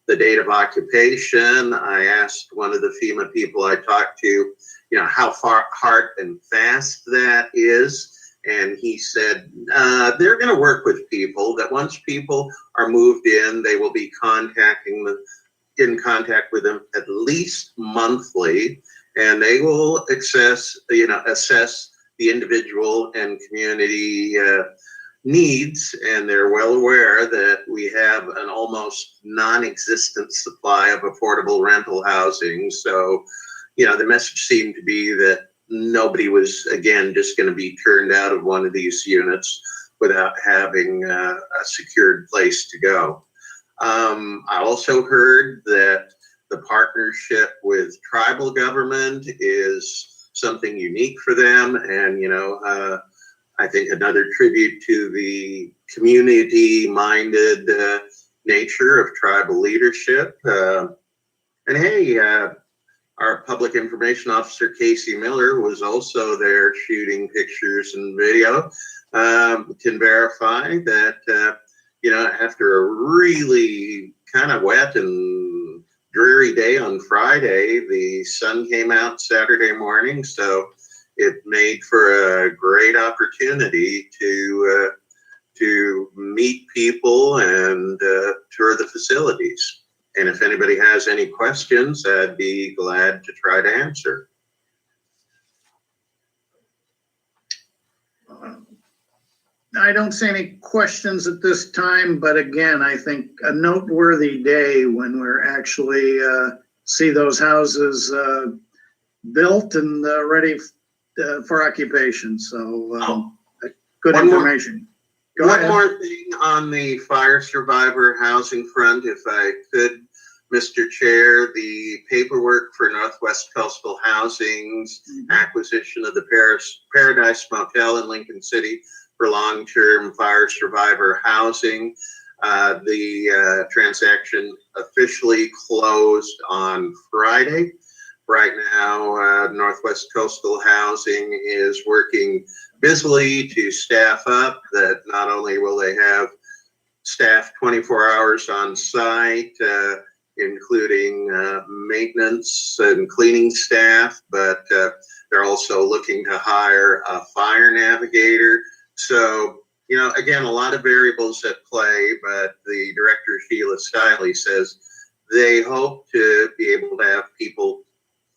the date of occupation. I asked one of the FEMA people I talked to, how far, hard and fast that is. And he said, they're going to work with people, that once people are moved in, they will be in contact with them at least monthly, and they will assess the individual and community needs. And they're well aware that we have an almost non-existent supply of affordable rental housing. So, the message seemed to be that nobody was, again, just going to be turned out of one of these units without having a secured place to go. I also heard that the partnership with tribal government is something unique for them. And, I think another tribute to the community-minded nature of tribal leadership. And hey, our public information officer, Casey Miller, was also there shooting pictures and video. Can verify that, after a really kind of wet and dreary day on Friday, the sun came out Saturday morning. So it made for a great opportunity to meet people and tour the facilities. And if anybody has any questions, I'd be glad to try to answer. I don't see any questions at this time, but again, I think a noteworthy day when we're actually see those houses built and ready for occupation. So good information. One more thing on the fire survivor housing front, if I could, Mr. Chair. The paperwork for Northwest Coastal Housing's acquisition of the Paradise Motel in Lincoln City for long-term fire survivor housing. The transaction officially closed on Friday. Right now, Northwest Coastal Housing is working busily to staff up. That not only will they have staff 24 hours on site, including maintenance and cleaning staff, but they're also looking to hire a fire navigator. So again, a lot of variables at play, but the director, Sheila Stiley, says they hope to be able to have people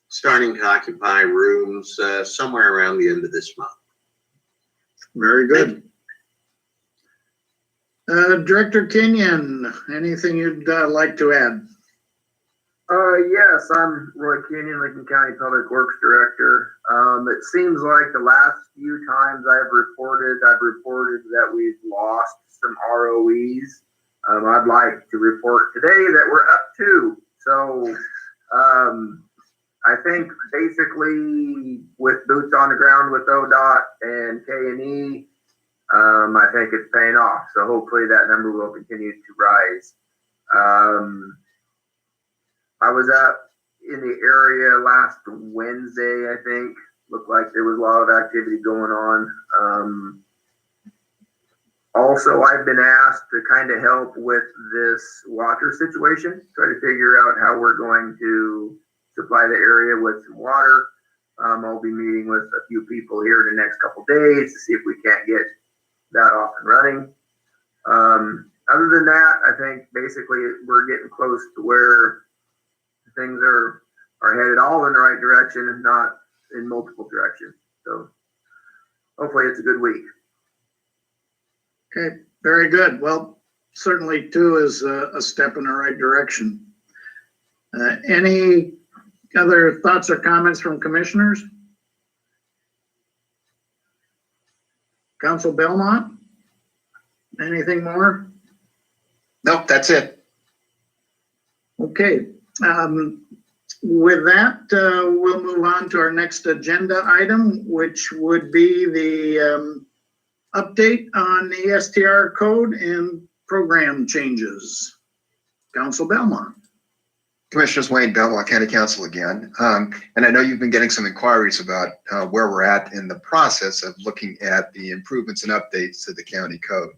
starting to occupy rooms somewhere around the end of this month. Very good. Director Kenyon, anything you'd like to add? Yes, I'm Roy Kenyon, Lincoln County Public Works Director. It seems like the last few times I've reported that we've lost some ROEs. I'd like to report today that we're up 2. So I think basically with boots on the ground with ODOT and K&E, I think it's paying off. So hopefully that number will continue to rise. I was up in the area last Wednesday, I think. Looked like there was a lot of activity going on. Also, I've been asked to kind of help with this water situation, try to figure out how we're going to supply the area with some water. I'll be meeting with a few people here in the next couple days to see if we can't get that off and running. Other than that, I think basically we're getting close to where things are headed all in the right direction and not in multiple directions. So hopefully it's a good week. Okay, very good. Well, certainly 2 is a step in the right direction. Any other thoughts or comments from commissioners? Council Belmont? Anything more? Nope, that's it. Okay. With that, we'll move on to our next agenda item, which would be the update on the STR code and program changes. Council Belmont. Commissioners, Wayne Belmont, County Council again. And I know you've been getting some inquiries about where we're at in the process of looking at the improvements and updates to the county code.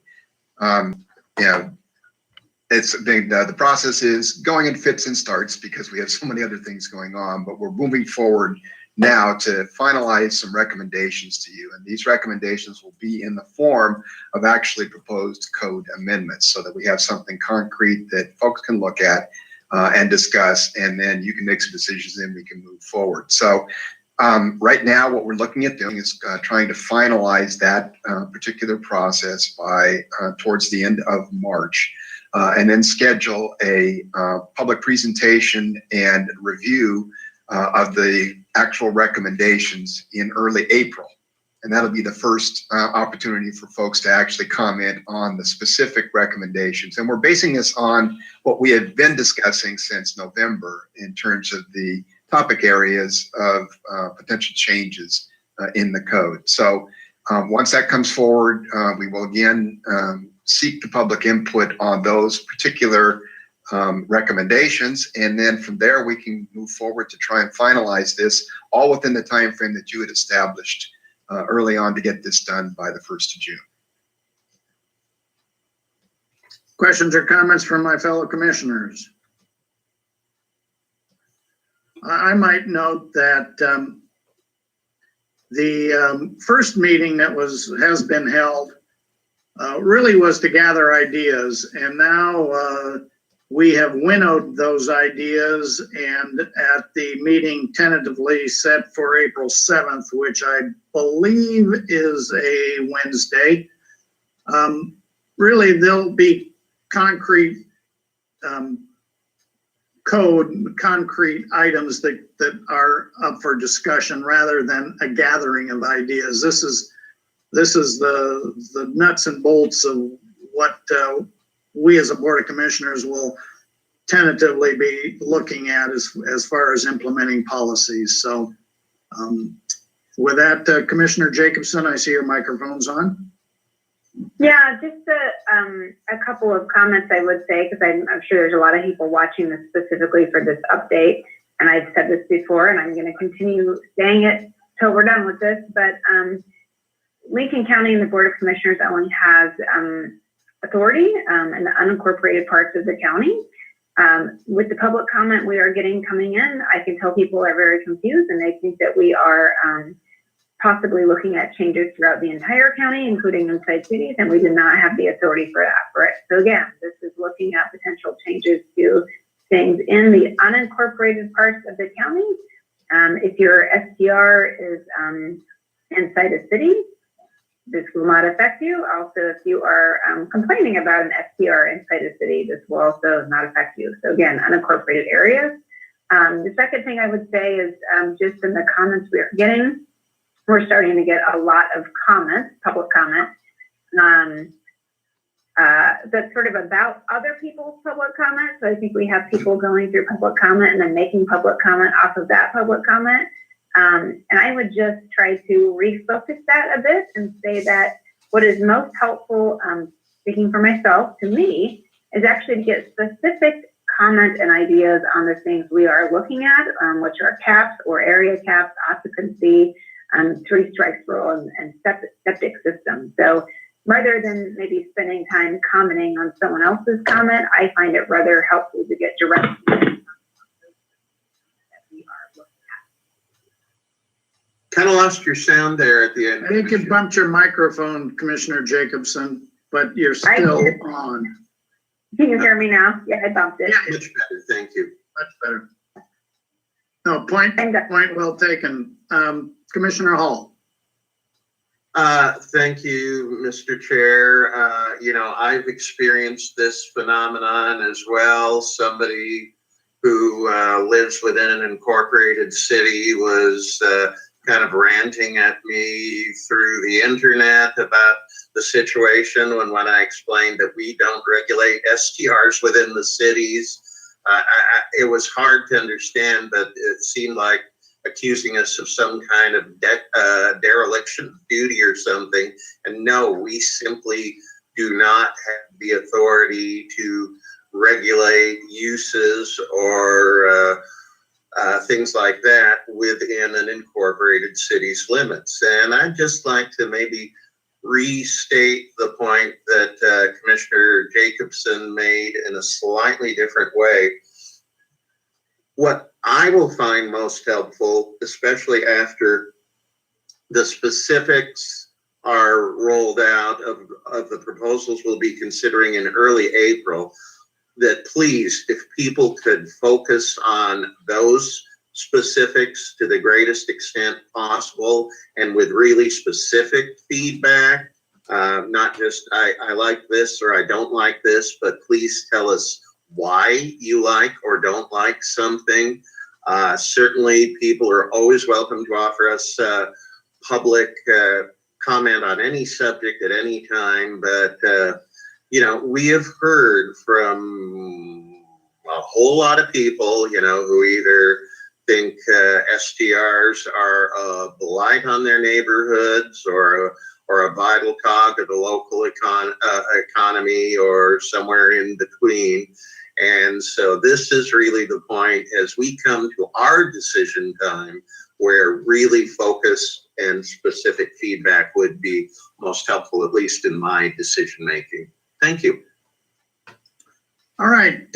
It's been, the process is going in fits and starts because we have so many other things going on, but we're moving forward now to finalize some recommendations to you. And these recommendations will be in the form of actually proposed code amendments so that we have something concrete that folks can look at and discuss, and then you can make some decisions and we can move forward. So right now what we're looking at doing is trying to finalize that particular process by towards the end of March. And then schedule a public presentation and review of the actual recommendations in early April. And that'll be the first opportunity for folks to actually comment on the specific recommendations. And we're basing this on what we have been discussing since November in terms of the topic areas of potential changes in the code. So once that comes forward, we will again seek the public input on those particular recommendations, and then from there we can move forward to try and finalize this all within the time frame that you had established early on to get this done by the 1st of June. Questions or comments from my fellow commissioners? I might note that the first meeting that has been held really was to gather ideas, and now we have winnowed those ideas, and at the meeting tentatively set for April 7th, which I believe is a Wednesday, really there'll be concrete code, concrete items that are up for discussion rather than a gathering of ideas. This is the nuts and bolts of what we as a Board of Commissioners will tentatively be looking at as far as implementing policies. So with that, Commissioner Jacobson, I see your microphone's on. Yeah, just a couple of comments I would say, because I'm sure there's a lot of people watching this specifically for this update. And I've said this before, and I'm going to continue saying it till we're done with this. But Lincoln County and the Board of Commissioners only has authority in the unincorporated parts of the county. With the public comment we are getting coming in, I can tell people are very confused and they think that we are possibly looking at changes throughout the entire county, including inside cities, and we do not have the authority for that. Right? So again, this is looking at potential changes to things in the unincorporated parts of the county. If your STR is inside a city, this will not affect you. Also, if you are complaining about an STR inside a city, this will also not affect you. So again, unincorporated areas. The second thing I would say is just in the comments we are getting, we're starting to get a lot of comments, public comments, that's sort of about other people's public comments. So I think we have people going through public comment and then making public comment off of that public comment. And I would just try to refocus that a bit and say that what is most helpful, speaking for myself, to me, is actually to get specific comment and ideas on the things we are looking at, which are caps or area caps, occupancy, three strikes rule, and septic systems. So rather than maybe spending time commenting on someone else's comment, I find it rather helpful to get direct feedback. Kind of lost your sound there at the end. I think you bumped your microphone, Commissioner Jacobson, but you're still on. Can you hear me now? Yeah, I bumped it. Much better, thank you. Much better. No, point well taken. Commissioner Hall. Thank you, Mr. Chair. You know, I've experienced this phenomenon as well. Somebody who lives within an incorporated city was kind of ranting at me through the internet about the situation when I explained that we don't regulate STRs within the cities. It was hard to understand, but it seemed like accusing us of some kind of dereliction of duty or something. And no, we simply do not have the authority to regulate uses or things like that within an incorporated city's limits. And I'd just like to maybe restate the point that Commissioner Jacobson made in a slightly different way. What I will find most helpful, especially after the specifics are rolled out of the proposals we'll be considering in early April, that please, if people could focus on those specifics to the greatest extent possible and with really specific feedback, not just I like this or I don't like this, but please tell us why you like or don't like something. Certainly people are always welcome to offer us public comment on any subject at any time, but you know, we have heard from a whole lot of people, you know, who either think STRs are a blight on their neighborhoods or a vital cog of the local economy or somewhere in between. And so this is really the point as we come to our decision time where really focus and specific feedback would be most helpful, at least in my decision making. Thank you. All right,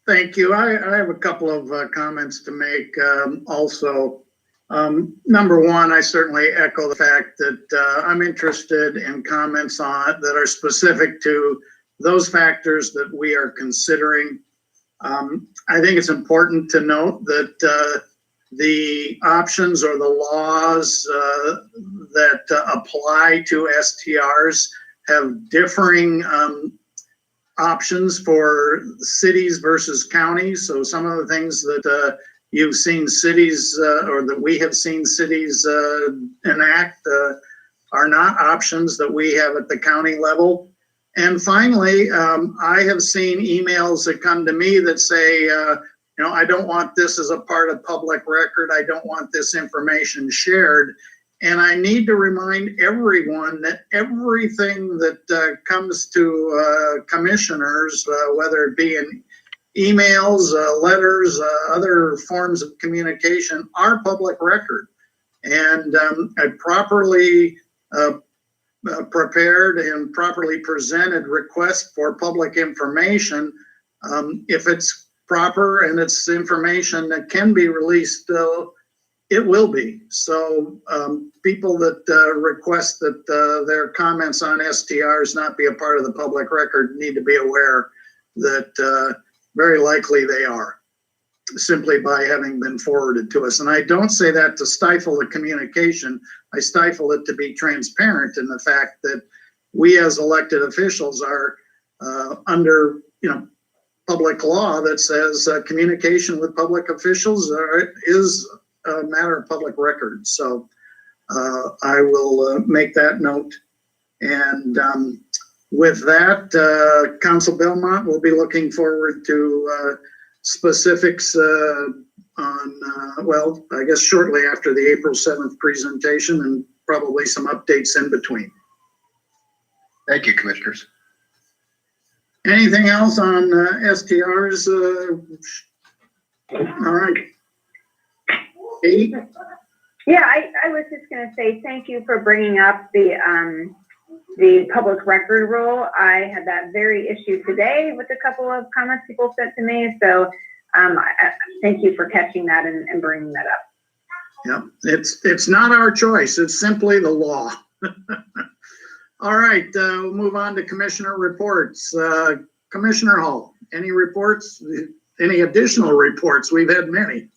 thank you. I have a couple of comments to make also. Number one, I certainly echo the fact that I'm interested in comments on that are specific to those factors that we are considering. I think it's important to note that the options or the laws that apply to STRs have differing options for cities versus counties. So some of the things that you've seen cities or that we have seen cities enact are not options that we have at the county level. And finally, I have seen emails that come to me that say, you know, I don't want this as a part of public record. I don't want this information shared. And I need to remind everyone that everything that comes to commissioners, whether it be in emails, letters, other forms of communication, are public record. And a properly prepared and properly presented request for public information, if it's proper and it's information that can be released It will be. So people that request that their comments on STRs not be a part of the public record need to be aware that very likely they are, simply by having been forwarded to us. And I don't say that to stifle the communication. I stifle it to be transparent in the fact that we as elected officials are under, public law that says communication with public officials is a matter of public record. So I will make that note. And with that, Council Belmont will be looking forward to specifics on, well, I guess shortly after the April 7th presentation, and probably some updates in between. Thank you, Commissioners. Anything else on STRs? All right. Katie? Yeah, I was just going to say thank you for bringing up the public record rule. I had that very issue today with a couple of comments people sent to me. So thank you for catching that and bringing that up. Yeah, it's not our choice. It's simply the law. All right, we'll move on to commissioner reports. Commissioner Hall, any reports? Any additional reports? We've had many.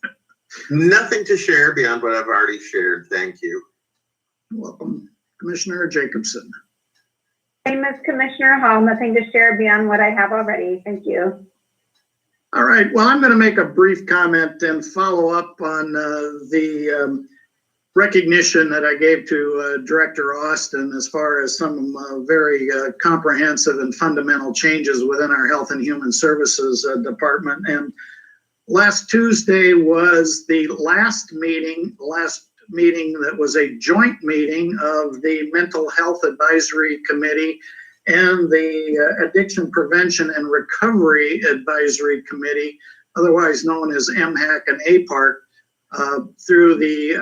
Nothing to share beyond what I've already shared. Thank you. Welcome, Commissioner Jacobson. Same as Commissioner Hall, nothing to share beyond what I have already. Thank you. All right, well, I'm going to make a brief comment and follow up on the recognition that I gave to Director Austin as far as some very comprehensive and fundamental changes within our Health and Human Services Department. And last Tuesday was the last meeting that was a joint meeting of the Mental Health Advisory Committee and the Addiction Prevention and Recovery Advisory Committee, otherwise known as MHAC and APARC. Through the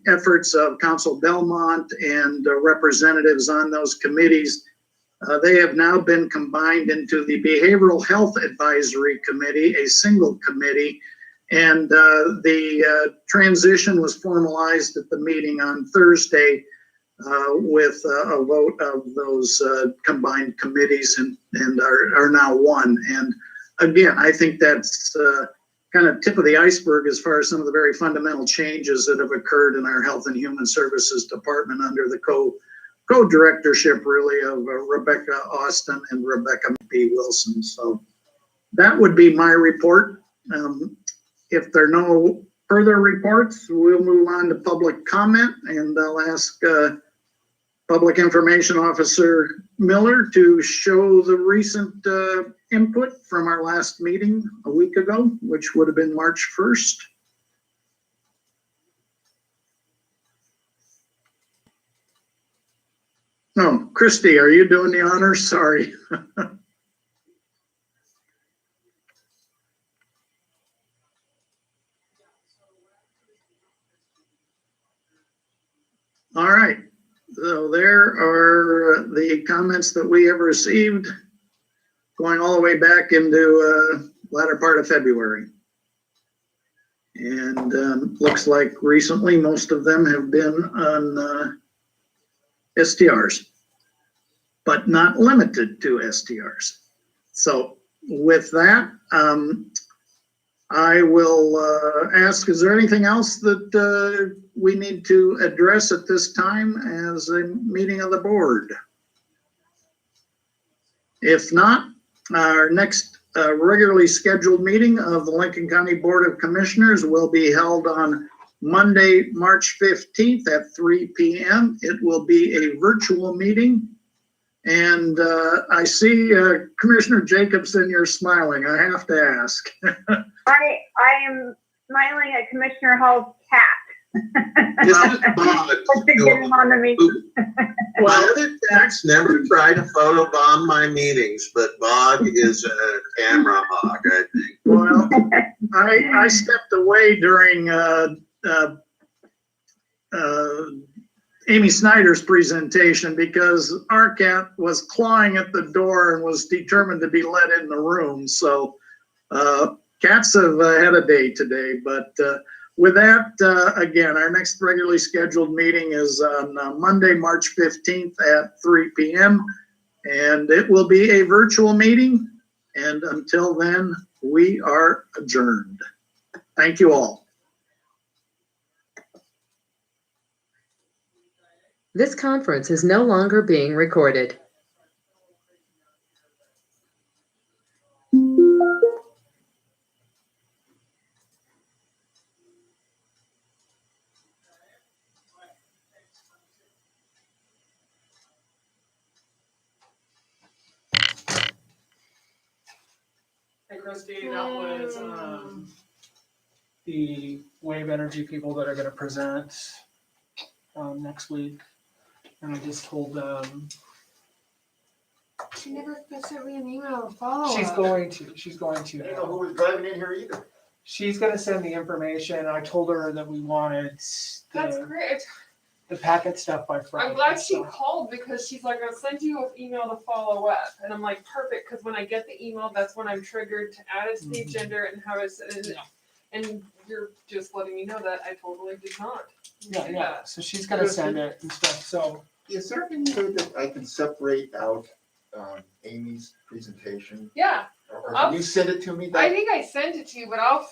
efforts of Council Belmont and representatives on those committees, they have now been combined into the Behavioral Health Advisory Committee, a single committee, and the transition was formalized at the meeting on Thursday with a vote of those combined committees and are now one. And again, I think that's kind of tip of the iceberg as far as some of the very fundamental changes that have occurred in our Health and Human Services Department under the co-directorship really of Rebecca Austin and Rebecca B. Wilson. So that would be my report. If there are no further reports, we'll move on to public comment, and I'll ask Public Information Officer Miller to show the recent input from our last meeting a week ago, which would have been March 1st. No, Christy, are you doing the honors? Sorry. All right. So there are the comments that we have received going all the way back into latter part of February. And looks like recently most of them have been on STRs, but not limited to STRs. So with that, I will ask, is there anything else that we need to address at this time as a meeting of the board? If not, our next regularly scheduled meeting of the Lincoln County Board of Commissioners will be held on Monday, March 15th at 3 p.m. It will be a virtual meeting. And I see Commissioner Jacobson, you're smiling. I have to ask. I am smiling at Commissioner Hall's cat. This is Bob. To get him on the meeting. My other cats never try to photobomb my meetings, but Bog is a camera hog, I think. Well, I stepped away during Amy Snyder's presentation because our cat was clawing at the door and was determined to be let in the room. So cats have had a day today, but With that, again, our next regularly scheduled meeting is on Monday, March 15th at 3 p.m. And it will be a virtual meeting. And until then, we are adjourned. Thank you all. This conference is no longer being recorded. Hey Christy, that was the wave energy people that are gonna present next week. And I just told them She never sent me an email to follow she's up. going to. I didn't know who was driving in here either. She's gonna send the information. I told her that we wanted That's the great. packet stuff by Friday. I'm glad she so- called because she's like, I'll send you an email to follow up. And I'm like, perfect, because when I get the email, that's when I'm triggered to add it to the Mhm. agenda and how it's, and you're just letting me know that I totally did not. Yeah, do yeah. that. So she's gonna send it and stuff. So Is there any way that I can separate out Amy's presentation? Yeah, Or can you send it to me? I think I sent it to you, but I'll